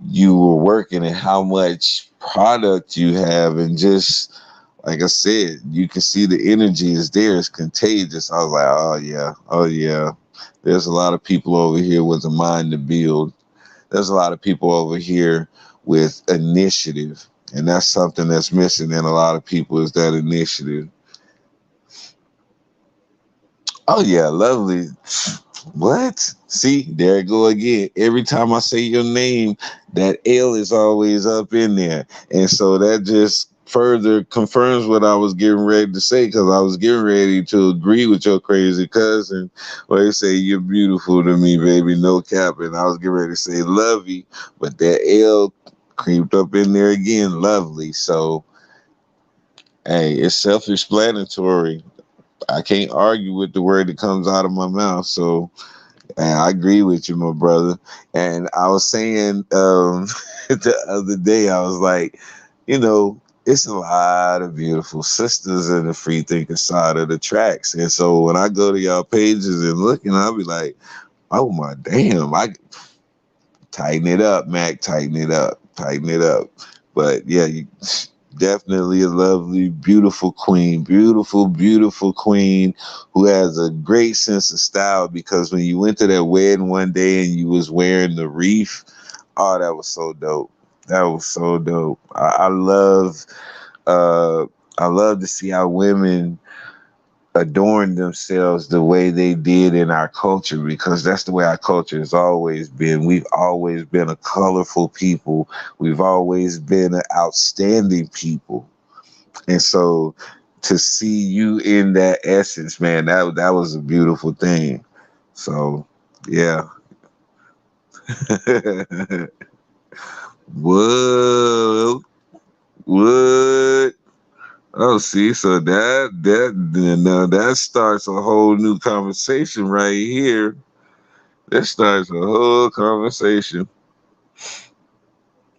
you were working and how much product you have, and just like I said, you can see the energy is there. It's contagious. I was like, oh yeah. There's a lot of people over here with a mind to build. There's a lot of people over here with initiative, and that's something that's missing in a lot of people, is that initiative. Oh yeah, lovely. What? See, there it go again. Every time I say your name, that L is always up in there. And so that just further confirms what I was getting ready to say, because I was getting ready to agree with your crazy cousin where they say you're beautiful to me, baby, no cap. And I was getting ready to say lovey, but that L creeped up in there again, lovely. So, hey, it's self-explanatory. I can't argue with the word that comes out of my mouth. So, and I agree with you, my brother. And I was saying the other day, I was like, it's a lot of beautiful sisters in the free thinking side of the tracks. And so when I go to y'all pages and look, I'll be like, oh my damn, I tighten it up, Mac, tighten it up. But yeah, definitely a lovely, beautiful queen who has a great sense of style, because when you went to that wedding one day and you was wearing the wreath, oh, that was so dope. That was so dope. I love to see how women adorn themselves the way they did in our culture, because that's the way our culture has always been. We've always been a colorful people. We've always been an outstanding people. And so to see you in that essence, man, that was a beautiful thing. So, yeah. What? Oh, see, so that starts a whole new conversation right here. That starts a whole conversation.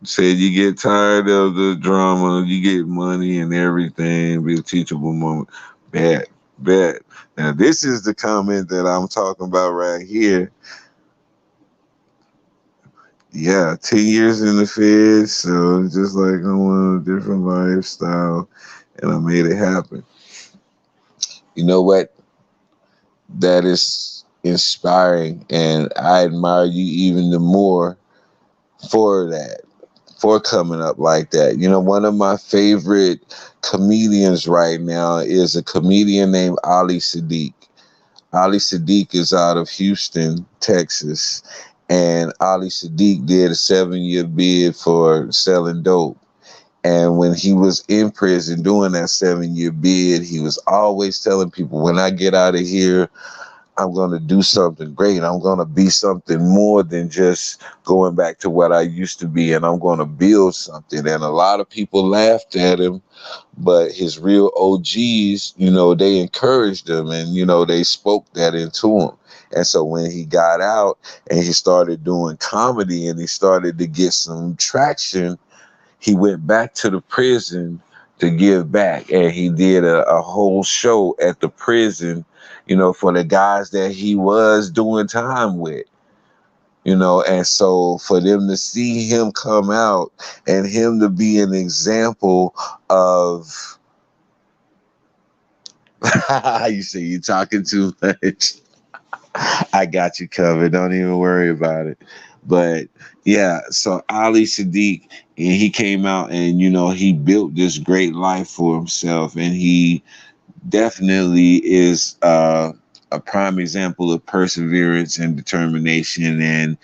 Said you get tired of the drama, you get money and everything, be a teachable moment. Bet. Now this is the comment that I'm talking about right here. Yeah, 10 years in the Fed, so just like I want a different lifestyle, and I made it happen. You know what? That is inspiring, and I admire you even the more for that, for coming up like that. One of my favorite comedians right now is a comedian named Ali Siddiq. Ali Siddiq is out of Houston, Texas, and Ali Siddiq did a 7-year bid for selling dope. And when he was in prison doing that 7-year bid, he was always telling people, when I get out of here, I'm going to do something great. I'm going to be something more than just going back to what I used to be, and I'm going to build something. And a lot of people laughed at him, but his real OGs, they encouraged him, and, they spoke that into him. And so when he got out and he started doing comedy and he started to get some traction, he went back to the prison to give back. And he did a whole show at the prison, for the guys that he was doing time with. And so for them to see him come out and him to be an example of, you say you talking too much. I got you covered. Don't even worry about it. But yeah, so Ali Siddiq, and he came out and, he built this great life for himself. And he definitely is a prime example of perseverance and determination. And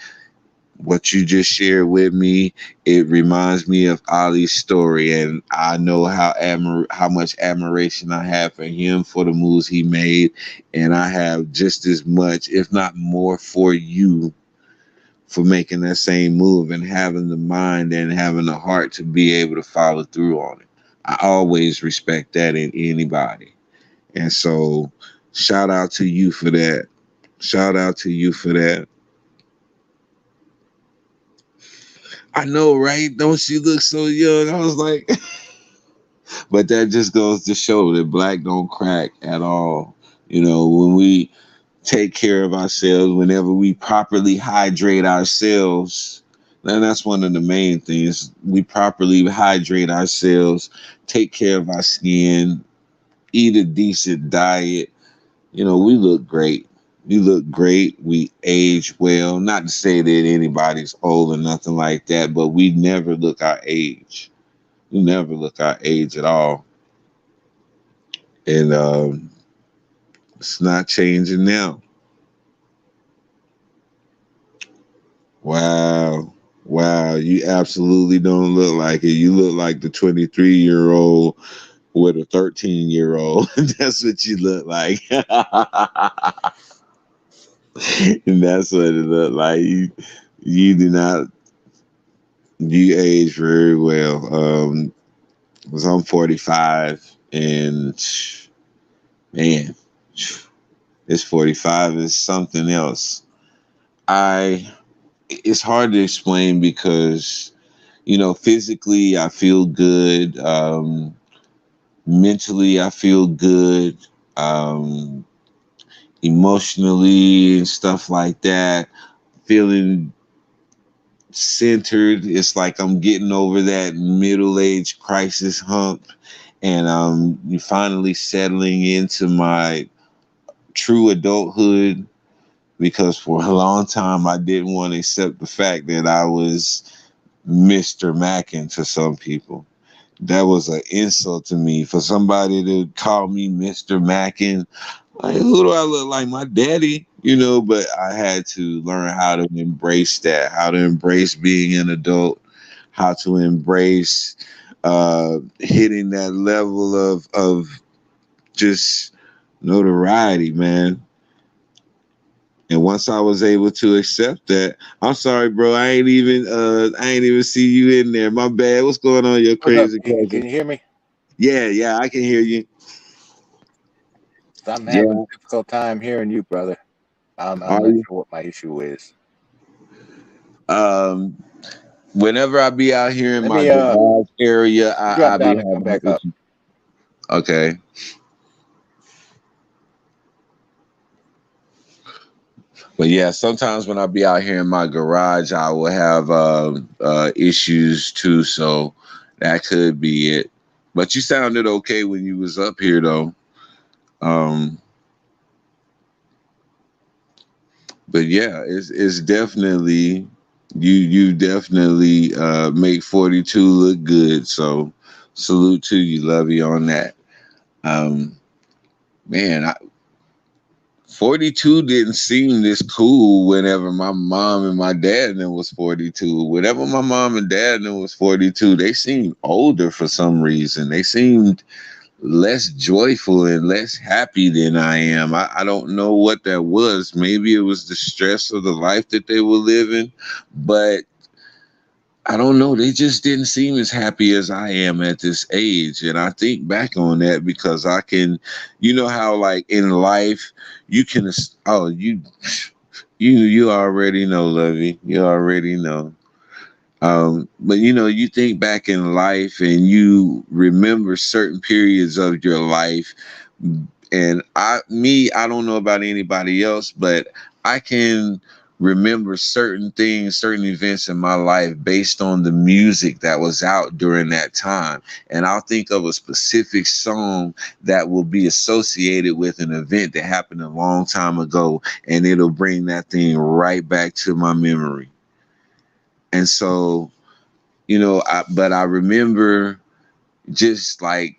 what you just shared with me, it reminds me of Ali's story, and I know how much admiration I have for him for the moves he made, and I have just as much, if not more, for you for making that same move and having the mind and having the heart to be able to follow through on it. I always respect that in anybody, and so shout out to you for that. Shout out to you for that. I know, right? Don't she look so young? I was like, but that just goes to show that black don't crack at all. When we take care of ourselves, whenever we properly hydrate ourselves, and that's one of the main things. We properly hydrate ourselves, take care of our skin, eat a decent diet. We look great. We look great. We age well. Not to say that anybody's old or nothing like that, but we never look our age. We never look our age at all. And it's not changing now. Wow. Wow. You absolutely don't look like it. You look like the 23-year-old with a 13-year-old. That's what you look like. And that's what it looked like. You do not, you age very well. Because I'm 45, and man, this 45 is something else. It's hard to explain because, physically I feel good. Mentally I feel good. Emotionally and stuff like that, feeling centered. It's like I'm getting over that middle-age crisis hump, and I'm finally settling into my true adulthood, because for a long time I didn't want to accept the fact that I was Mr. Mackin to some people. That was an insult to me, for somebody to call me Mr. Mackin. Like, who do I look like? My daddy, but I had to learn how to embrace that, how to embrace being an adult, how to embrace hitting that level of just notoriety, man. And once I was able to accept that, I'm sorry, bro. I ain't even see you in there. My bad. What's going on, your crazy cousin? Can you hear me? Yeah, I can hear you. I'm having a difficult time hearing you, brother. I'm not sure what my issue is. Whenever I be out here in my garage area, I be having back up. Okay. But yeah, sometimes when I be out here in my garage, I will have issues too. So that could be it. But you sounded okay when you was up here, though. But yeah, it's definitely you definitely make 42 look good. So salute to you, Lovey, on that. Man, 42 didn't seem this cool whenever my mom and my dad knew was 42. Whenever my mom and dad knew was 42, they seemed older for some reason. They seemed less joyful and less happy than I am. I don't know what that was. Maybe it was the stress of the life that they were living, but I don't know. They just didn't seem as happy as I am at this age. And I think back on that because I can, you know how like in life you can, oh, you already know, Lovey. You already know. But you know, you think back in life and you remember certain periods of your life. And I don't know about anybody else, but I can remember certain things, certain events in my life based on the music that was out during that time. And I'll think of a specific song that will be associated with an event that happened a long time ago, and it'll bring that thing right back to my memory. And so, you know, but I remember just like,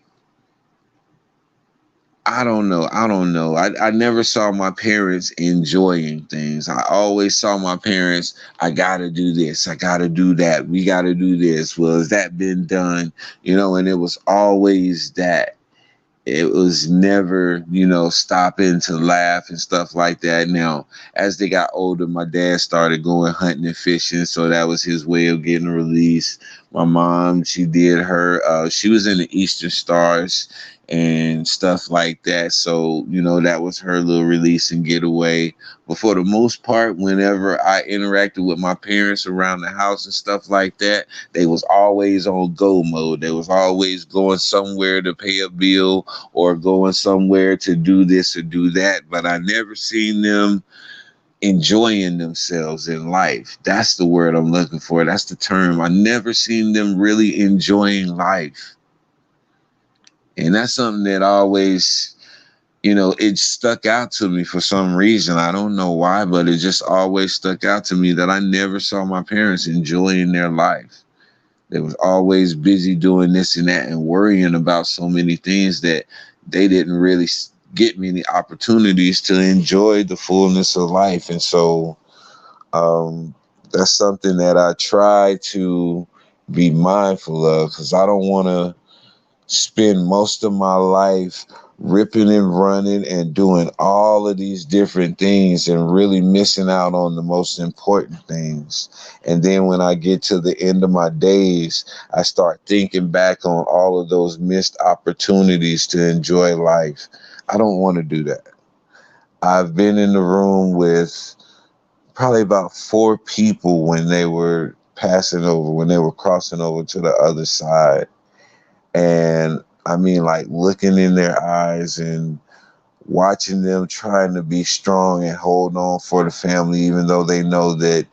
I don't know. I never saw my parents enjoying things. I always saw my parents, I gotta do this, I gotta do that, we gotta do this. Well, has that been done? You know, and it was always that. It was never, you know, stopping to laugh and stuff like that. Now, as they got older, my dad started going hunting and fishing, so that was his way of getting released. My mom, she did her, she was in the Eastern Stars and stuff like that. So, you know, that was her little release and getaway. But for the most part, whenever I interacted with my parents around the house and stuff like that, they was always on go mode. They was always going somewhere to pay a bill or going somewhere to do this or do that. But I never seen them enjoying themselves in life. That's the word I'm looking for. That's the term. I never seen them really enjoying life. And that's something that always, you know, it stuck out to me for some reason. I don't know why, but it just always stuck out to me that I never saw my parents enjoying their life. They was always busy doing this and that and worrying about so many things that they didn't really get many opportunities to enjoy the fullness of life. And so that's something that I try to be mindful of because I don't want to spend most of my life ripping and running and doing all of these different things and really missing out on the most important things. And then when I get to the end of my days, I start thinking back on all of those missed opportunities to enjoy life. I don't want to do that. I've been in the room with probably about 4 people when they were passing over, when they were crossing over to the other side. And I mean, like looking in their eyes and watching them trying to be strong and hold on for the family, even though they know that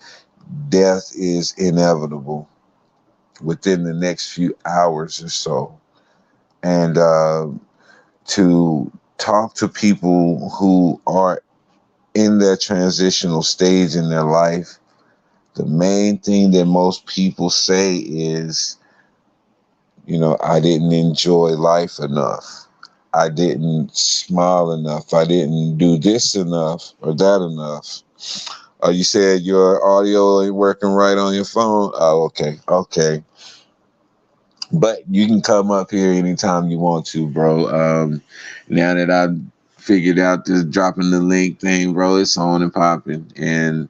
death is inevitable within the next few hours or so. And to talk to people who are in that transitional stage in their life, the main thing that most people say is, you know, I didn't enjoy life enough. I didn't smile enough. I didn't do this enough or that enough. You said your audio ain't working right on your phone. Oh, okay. Okay. But you can come up here anytime you want to, bro. Now that I've figured out this dropping the link thing, bro, it's on and popping. And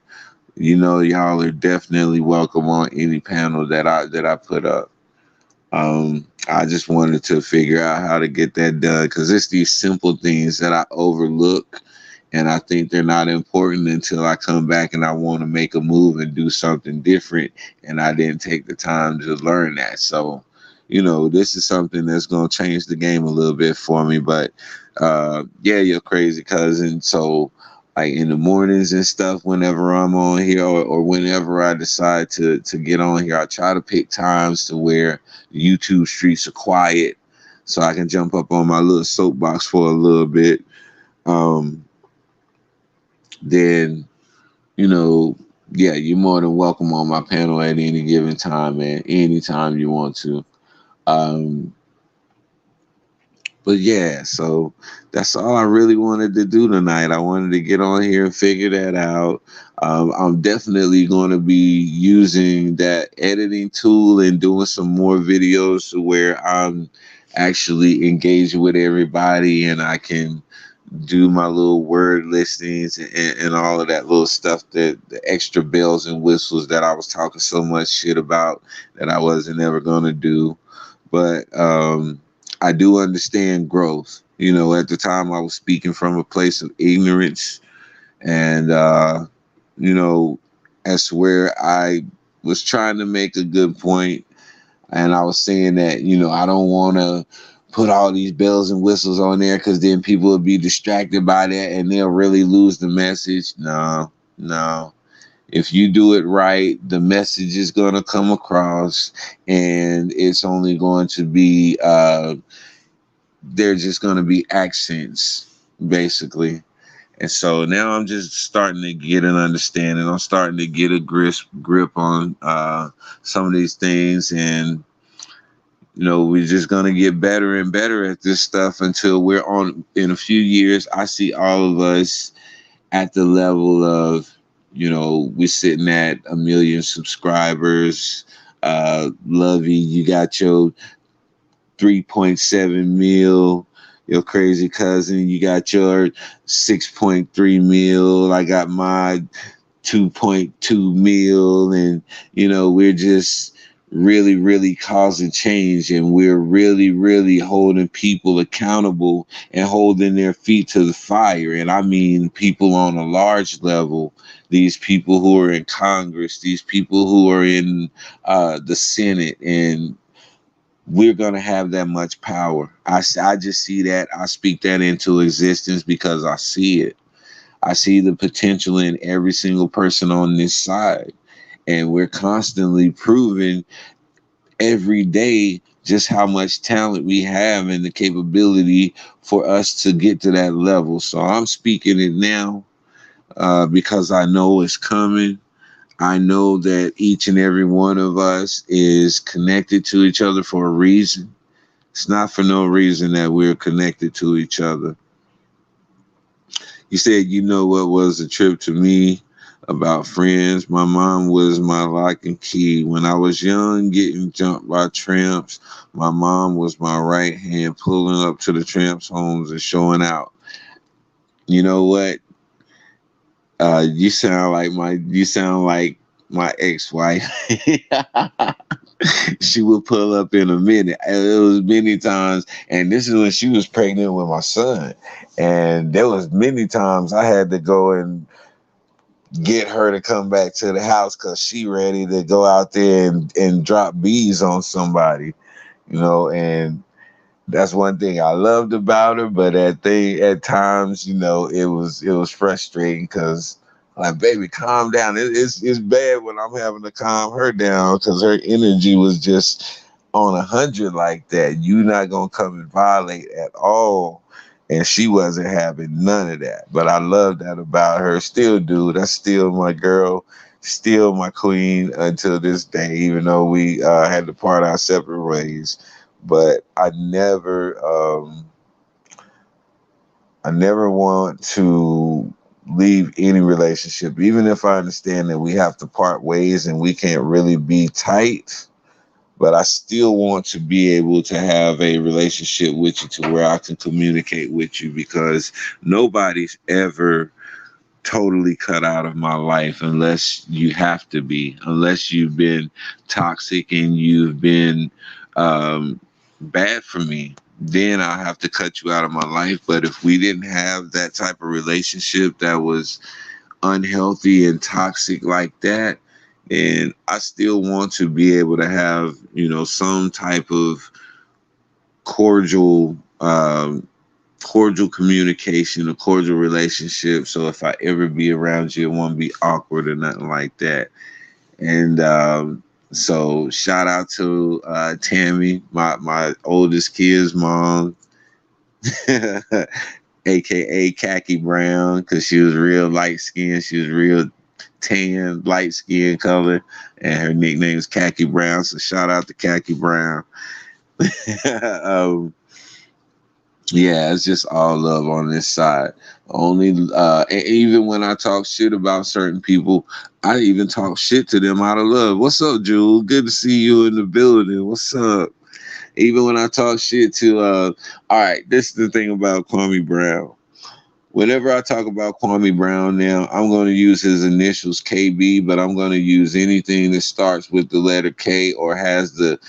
you know, y'all are definitely welcome on any panel that I put up. I just wanted to figure out how to get that done because it's these simple things that I overlook and I think they're not important until I come back and I want to make a move and do something different. And I didn't take the time to learn that. So, you know, this is something that's going to change the game a little bit for me. But yeah, you're crazy cousin. So, like in the mornings and stuff, whenever I'm on here or whenever I decide to get on here, I try to pick times to where the YouTube streets are quiet so I can jump up on my little soapbox for a little bit. Then, you know, yeah, you're more than welcome on my panel at any given time, man. Anytime you want to. Um, But yeah, so that's all I really wanted to do tonight. I wanted to get on here and figure that out. I'm definitely going to be using that editing tool and doing some more videos to where I'm actually engage with everybody, and I can do my little word listings and all of that little stuff, that the extra bells and whistles that I was talking so much shit about that I wasn't ever going to do. But I do understand growth. You know, at the time I was speaking from a place of ignorance, and you know, that's where I was trying to make a good point, and I was saying that, you know, I don't want to put all these bells and whistles on there because then people will be distracted by that and they'll really lose the message. No, no. If you do it right, the message is going to come across, and it's only going to be, they're just going to be accents, basically. And so now I'm just starting to get an understanding. I'm starting to get a grip on some of these things, and you know, we're just gonna get better and better at this stuff until we're on. In a few years, I see all of us at the level of, you know, we're sitting at 1 million subscribers. Lovey, you got your 3.7 mil. Your crazy cousin, you got your 6.3 mil. I got my 2.2 mil, and you know, we're just really, really causing change, and we're really, really holding people accountable and holding their feet to the fire. And I mean people on a large level, these people who are in Congress, these people who are in the Senate, and we're going to have that much power. I just see that. I speak that into existence because I see it. I see the potential in every single person on this side. And we're constantly proving every day just how much talent we have and the capability for us to get to that level. So I'm speaking it now because I know it's coming. I know that each and every one of us is connected to each other for a reason. It's not for no reason that we're connected to each other. You said, you know what was a trip to me about friends? My mom was my lock and key. When I was young, getting jumped by tramps, my mom was my right hand, pulling up to the tramps' homes and showing out. You know what? You sound like my ex-wife. She would pull up in a minute. It was many times, and this is when she was pregnant with my son. And there was many times I had to go and get her to come back to the house because she ready to go out there and drop bees on somebody, you know. And that's one thing I loved about her, but at times, you know, it was frustrating because, like, baby, calm down. It's bad when I'm having to calm her down because her energy was just on 100 like that. You not gonna come and violate at all, and she wasn't having none of that. But I love that about her. Still do. That's still my girl. Still my queen until this day, even though we had to part our separate ways. But I never want to leave any relationship, even if I understand that we have to part ways and we can't really be tight. But I still want to be able to have a relationship with you to where I can communicate with you, because nobody's ever totally cut out of my life unless you have to be, unless you've been toxic and you've been bad for me, then I have to cut you out of my life. But if we didn't have that type of relationship that was unhealthy and toxic like that, then I still want to be able to have, you know, some type of cordial communication, a cordial relationship. So if I ever be around you, it won't be awkward or nothing like that. And so shout out to Tammy, my oldest kid's mom, aka Khaki Brown, because she was real light skinned. She was real tan, light skin color, and her nickname is Khaki Brown. So shout out to Khaki Brown. Yeah, it's just all love on this side. Only, and even when I talk shit about certain people, I even talk shit to them out of love. What's up, Jewel? Good to see you in the building. What's up? Even when I talk shit to, all right, this is the thing about Kwame Brown. Whenever I talk about Kwame Brown now, I'm going to use his initials KB, but I'm going to use anything that starts with the letter K or has the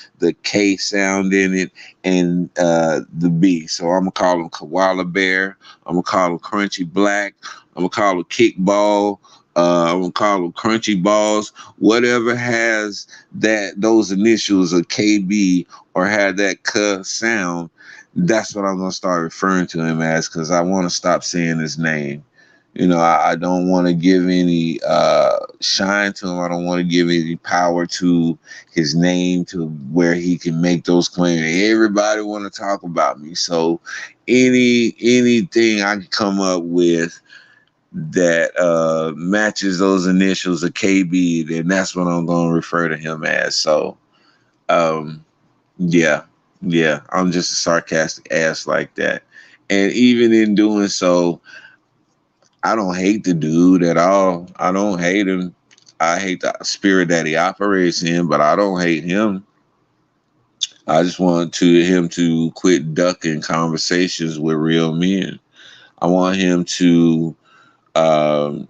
K sound in it and the B. So I'm going to call him Koala Bear. I'm going to call him Crunchy Black. I'm going to call him Kickball. I'm going to call him Crunchy Balls. Whatever has those initials of KB or had that K sound, that's what I'm going to start referring to him as, because I want to stop saying his name. You know, I don't want to give any shine to him. I don't want to give any power to his name to where he can make those claims. Everybody want to talk about me. So anything I can come up with that matches those initials of KB, then that's what I'm going to refer to him as. So, yeah, I'm just a sarcastic ass like that. And even in doing so, I don't hate the dude at all. I don't hate him. I hate the spirit that he operates in, but I don't hate him. I just want him to quit ducking conversations with real men. I want him to um,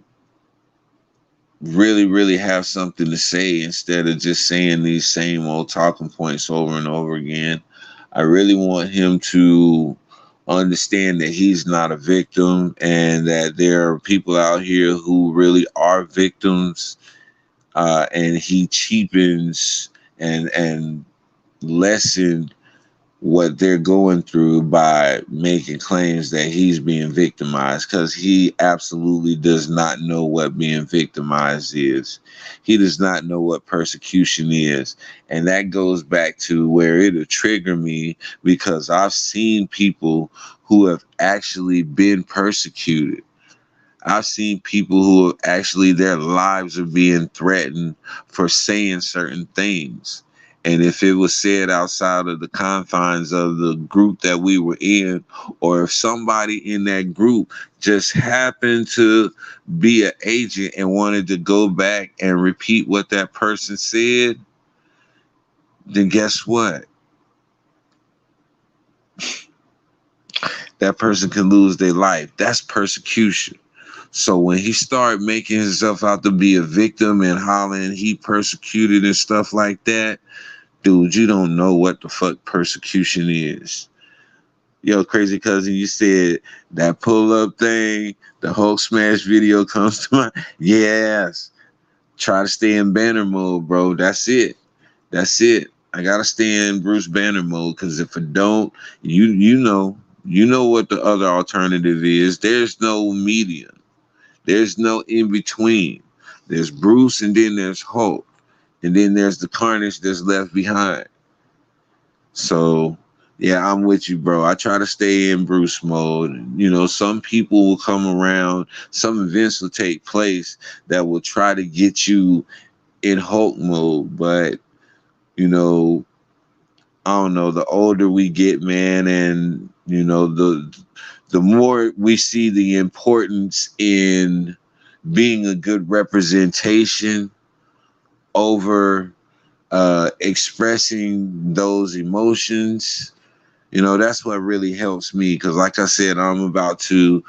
really, really have something to say instead of just saying these same old talking points over and over again. I really want him to understand that he's not a victim and that there are people out here who really are victims, and he cheapens and lessen what they're going through by making claims that he's being victimized, because he absolutely does not know what being victimized is. He does not know what persecution is. And that goes back to where it'll trigger me, because I've seen people who have actually been persecuted. I've seen people who have actually, their lives are being threatened for saying certain things. And if it was said outside of the confines of the group that we were in, or if somebody in that group just happened to be an agent and wanted to go back and repeat what that person said, then guess what? That person can lose their life. That's persecution. So when he started making himself out to be a victim and hollering he persecuted and stuff like that, dude, you don't know what the fuck persecution is. Yo, Crazy Cousin, you said that pull-up thing, the Hulk smash video comes to mind. Yes. Try to stay in banner mode, bro. That's it. That's it. I gotta stay in Bruce Banner mode, because if I don't, you know what the other alternative is. There's no medium. There's no in between. There's Bruce and then there's Hulk. And then there's the carnage that's left behind. So, yeah, I'm with you, bro. I try to stay in Bruce mode. You know, some people will come around, some events will take place that will try to get you in Hulk mode. But, you know, I don't know, the older we get, man, and, you know, the more we see the importance in being a good representation over expressing those emotions, you know, that's what really helps me. Because like I said, I'm about to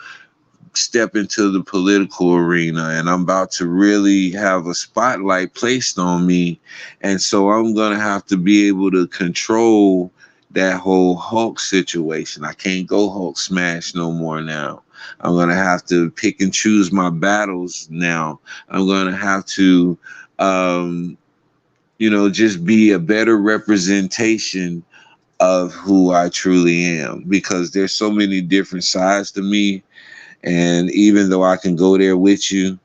step into the political arena and I'm about to really have a spotlight placed on me. And so I'm going to have to be able to control that whole Hulk situation. I can't go Hulk smash no more now. I'm going to have to pick and choose my battles now. I'm going to have to, you know, just be a better representation of who I truly am, because there's so many different sides to me. And even though I can go there with you,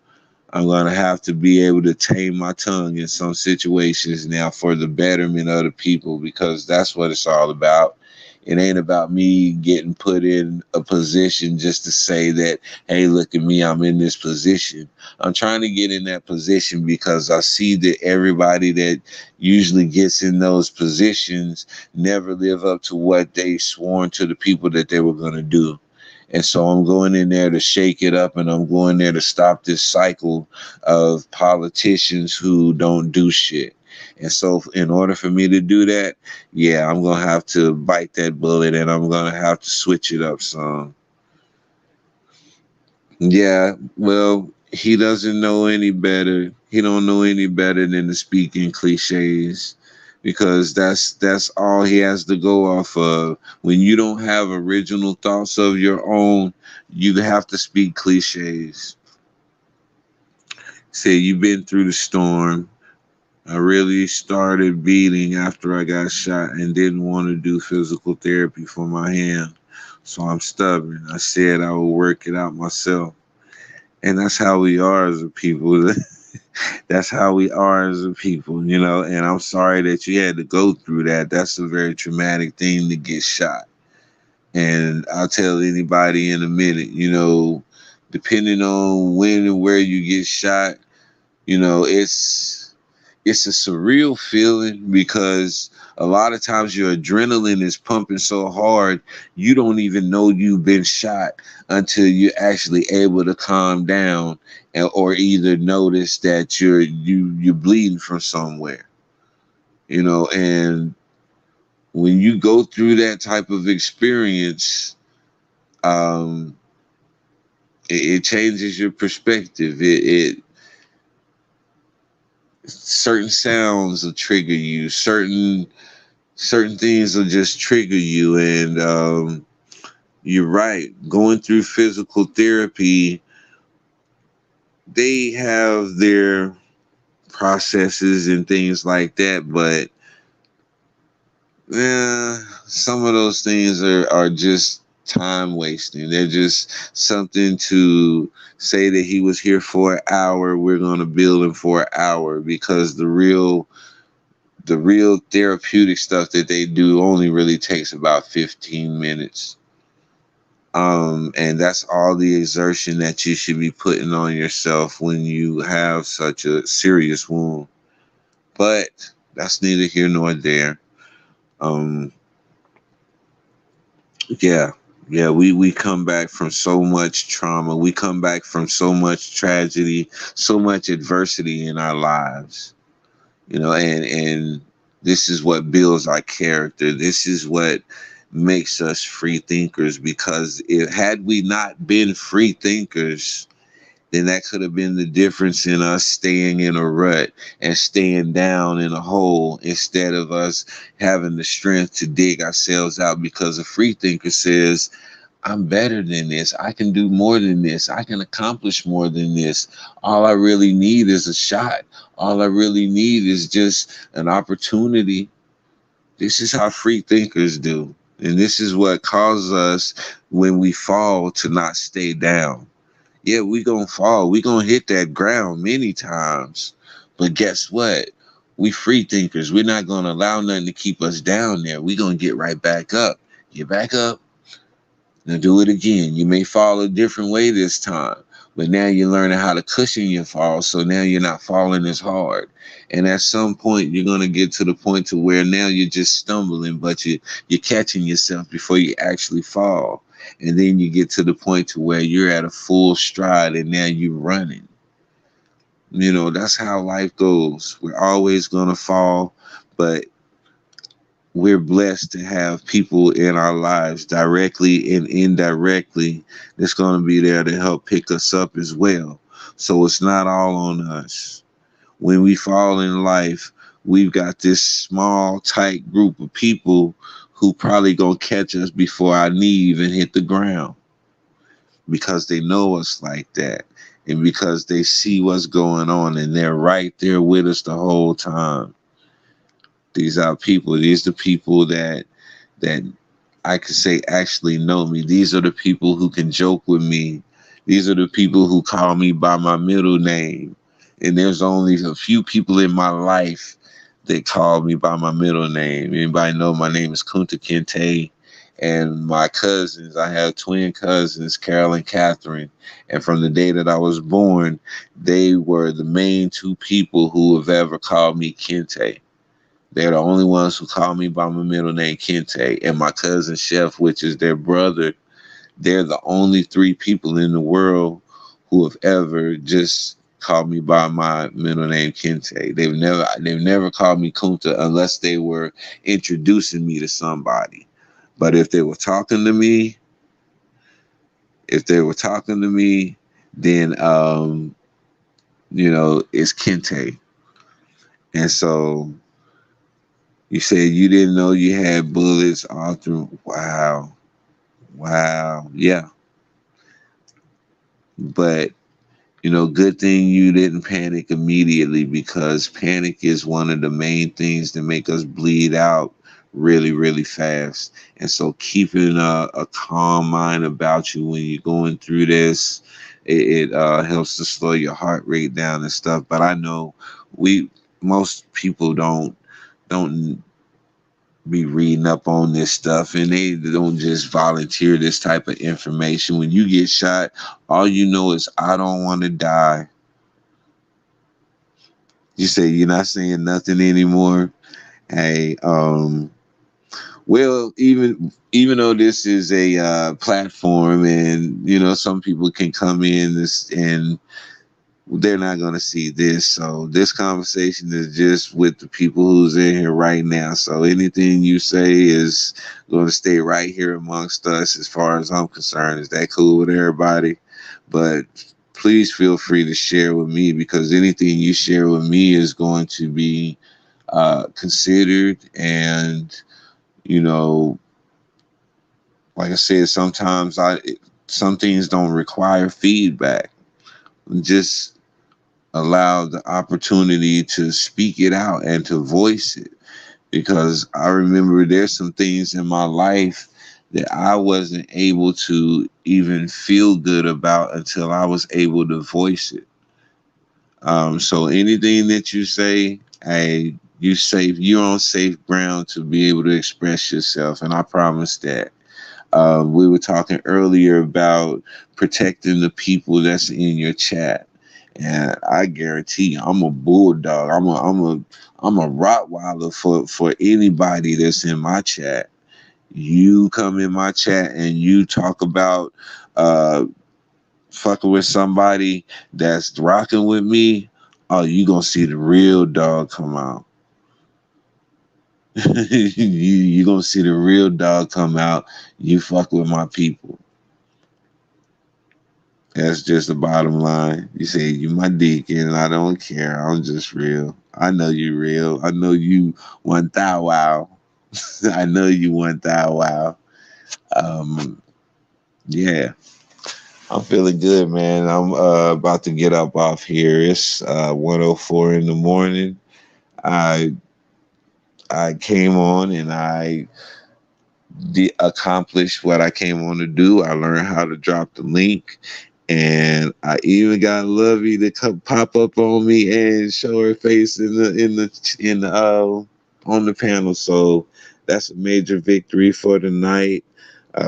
I'm going to have to be able to tame my tongue in some situations now for the betterment of the people, because that's what it's all about. It ain't about me getting put in a position just to say that, hey, look at me, I'm in this position. I'm trying to get in that position because I see that everybody that usually gets in those positions never live up to what they sworn to the people that they were going to do. And so I'm going in there to shake it up, and I'm going there to stop this cycle of politicians who don't do shit. And so in order for me to do that, yeah, I'm going to have to bite that bullet and I'm going to have to switch it up some. Yeah, well, he doesn't know any better. He don't know any better than to speak in cliches because that's all he has to go off of. When you don't have original thoughts of your own, you have to speak cliches. Say you've been through the storm. I really started beating after I got shot and didn't want to do physical therapy for my hand. So I'm stubborn. I said I would work it out myself. And that's how we are as a people. That's how we are as a people, you know. And I'm sorry that you had to go through that. That's a very traumatic thing to get shot. And I'll tell anybody in a minute, you know, depending on when and where you get shot, you know, it's a surreal feeling because a lot of times your adrenaline is pumping so hard you don't even know you've been shot until you're actually able to calm down or either notice that you're bleeding from somewhere, you know. And when you go through that type of experience, um, it changes your perspective. It certain sounds will trigger you, certain things will just trigger you. And you're right, going through physical therapy, they have their processes and things like that, but some of those things are just time wasting. They're just something to say that he was here for an hour, we're going to bill him for an hour, because the real therapeutic stuff that they do only really takes about 15 minutes. And that's all the exertion that you should be putting on yourself when you have such a serious wound. But that's neither here nor there. Yeah, we come back from so much trauma. We come back from so much tragedy, so much adversity in our lives. You know, and this is what builds our character. This is what makes us free thinkers, because had we not been free thinkers, then that could have been the difference in us staying in a rut and staying down in a hole instead of us having the strength to dig ourselves out, because a free thinker says, I'm better than this. I can do more than this. I can accomplish more than this. All I really need is a shot. All I really need is just an opportunity. This is how free thinkers do. And this is what causes us, when we fall, to not stay down. Yeah, we gonna fall. We gonna hit that ground many times. But guess what? We free thinkers. We're not gonna allow nothing to keep us down there. We gonna get right back up. Get back up. Now do it again. You may fall a different way this time, but now you're learning how to cushion your fall, so now you're not falling as hard. And at some point, you're going to get to the point to where now you're just stumbling, but you're catching yourself before you actually fall. And then you get to the point to where you're at a full stride and now you're running. You know, that's how life goes. We're always going to fall, but we're blessed to have people in our lives, directly and indirectly, that's going to be there to help pick us up as well. So it's not all on us. When we fall in life, we've got this small, tight group of people who probably going to catch us before our knee even hit the ground, because they know us like that, and because they see what's going on, and they're right there with us the whole time. These are people. These are the people that I could say actually know me. These are the people who can joke with me. These are the people who call me by my middle name. And there's only a few people in my life that call me by my middle name. Anybody know my name is Kunta Kinte. And my cousins, I have twin cousins, Carol and Catherine. And from the day that I was born, they were the main two people who have ever called me Kinte. They're the only ones who call me by my middle name, Kinte. And my cousin Chef, which is their brother, they're the only three people in the world who have ever just call me by my middle name Kente. They've never called me Kunta unless they were introducing me to somebody. But if they were talking to me, then it's Kente. And so you said you didn't know you had bullets all through. Wow. Wow. Yeah. But good thing you didn't panic immediately, because panic is one of the main things that make us bleed out really, really fast. And so keeping a calm mind about you when you're going through this, it helps to slow your heart rate down and stuff. But I know most people don't be reading up on this stuff, and they don't just volunteer this type of information. When you get shot, all you know is, I don't want to die. You say you're not saying nothing anymore. Hey, well, even though this is a platform, and some people can come in this, and they're not going to see this. So this conversation is just with the people who's in here right now. So anything you say is going to stay right here amongst us, as far as I'm concerned. Is that cool with everybody? But please feel free to share with me, because anything you share with me is going to be considered. And, like I said, sometimes some things don't require feedback. Just allow the opportunity to speak it out and to voice it. Because I remember there's some things in my life that I wasn't able to even feel good about until I was able to voice it. So anything that you say, hey, you're on safe ground to be able to express yourself, and I promise that. We were talking earlier about protecting the people that's in your chat, and I guarantee you, I'm a bulldog. I'm a Rottweiler for anybody that's in my chat. You come in my chat and you talk about fucking with somebody that's rocking with me, oh, you gonna see the real dog come out. you gonna see the real dog come out. You fuck with my people. That's just the bottom line. You say you my deacon, I don't care. I'm just real. I know you real. I know you one thou wow. I know you one thou wow. Yeah. I'm feeling good, man. I'm about to get up off here. It's 1:04 in the morning. I came on and I accomplished what I came on to do. I learned how to drop the link, and I even got Lovey to come pop up on me and show her face on the panel. So that's a major victory for tonight.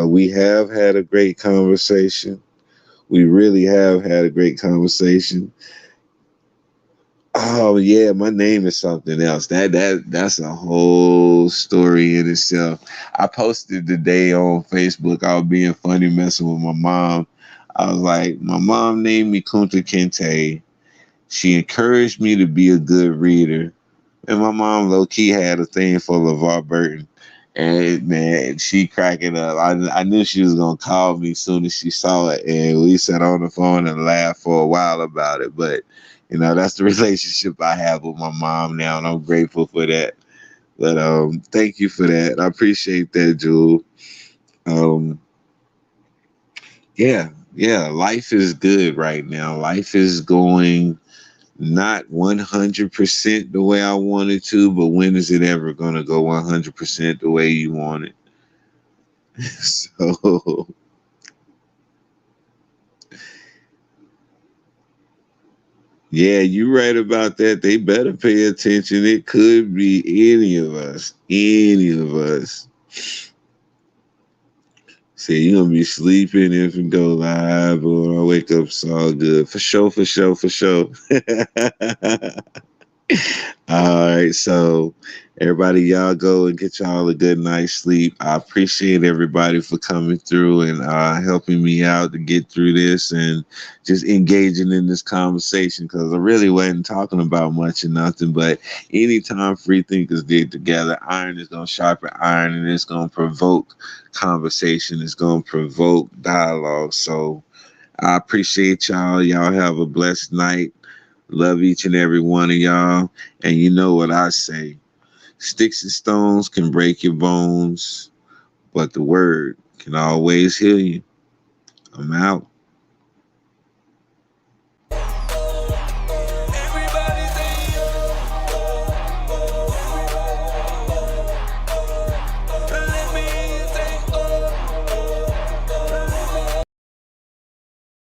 We have had a great conversation. We really have had a great conversation. Oh yeah, my name is something else. That's a whole story in itself. I posted today on Facebook. I was being funny, messing with my mom. I was like, my mom named me Kunta Kinte. She encouraged me to be a good reader, and my mom low key had a thing for LeVar Burton. And man, she cracking up. I knew she was gonna call me as soon as she saw it, and we sat on the phone and laughed for a while about it. But that's the relationship I have with my mom now, and I'm grateful for that. But thank you for that. I appreciate that, Jewel. Um, yeah, life is good right now. Life is going not 100% the way I wanted to, but when is it ever going to go 100% the way you want it? So, yeah, you're right about that. They better pay attention. It could be any of us. Any of us. Say you're going to be sleeping if you go live, or I wake up, it's all good. For sure, for sure, for sure. All right, so everybody, y'all go and get y'all a good night's sleep. I appreciate everybody for coming through and helping me out to get through this and just engaging in this conversation because I really wasn't talking about much or nothing. But anytime free thinkers get together, iron is going to sharpen iron and it's going to provoke conversation. It's going to provoke dialogue. So I appreciate y'all. Y'all have a blessed night. Love each and every one of y'all. And you know what I say. Sticks and stones can break your bones, but the word can always heal you. I'm out.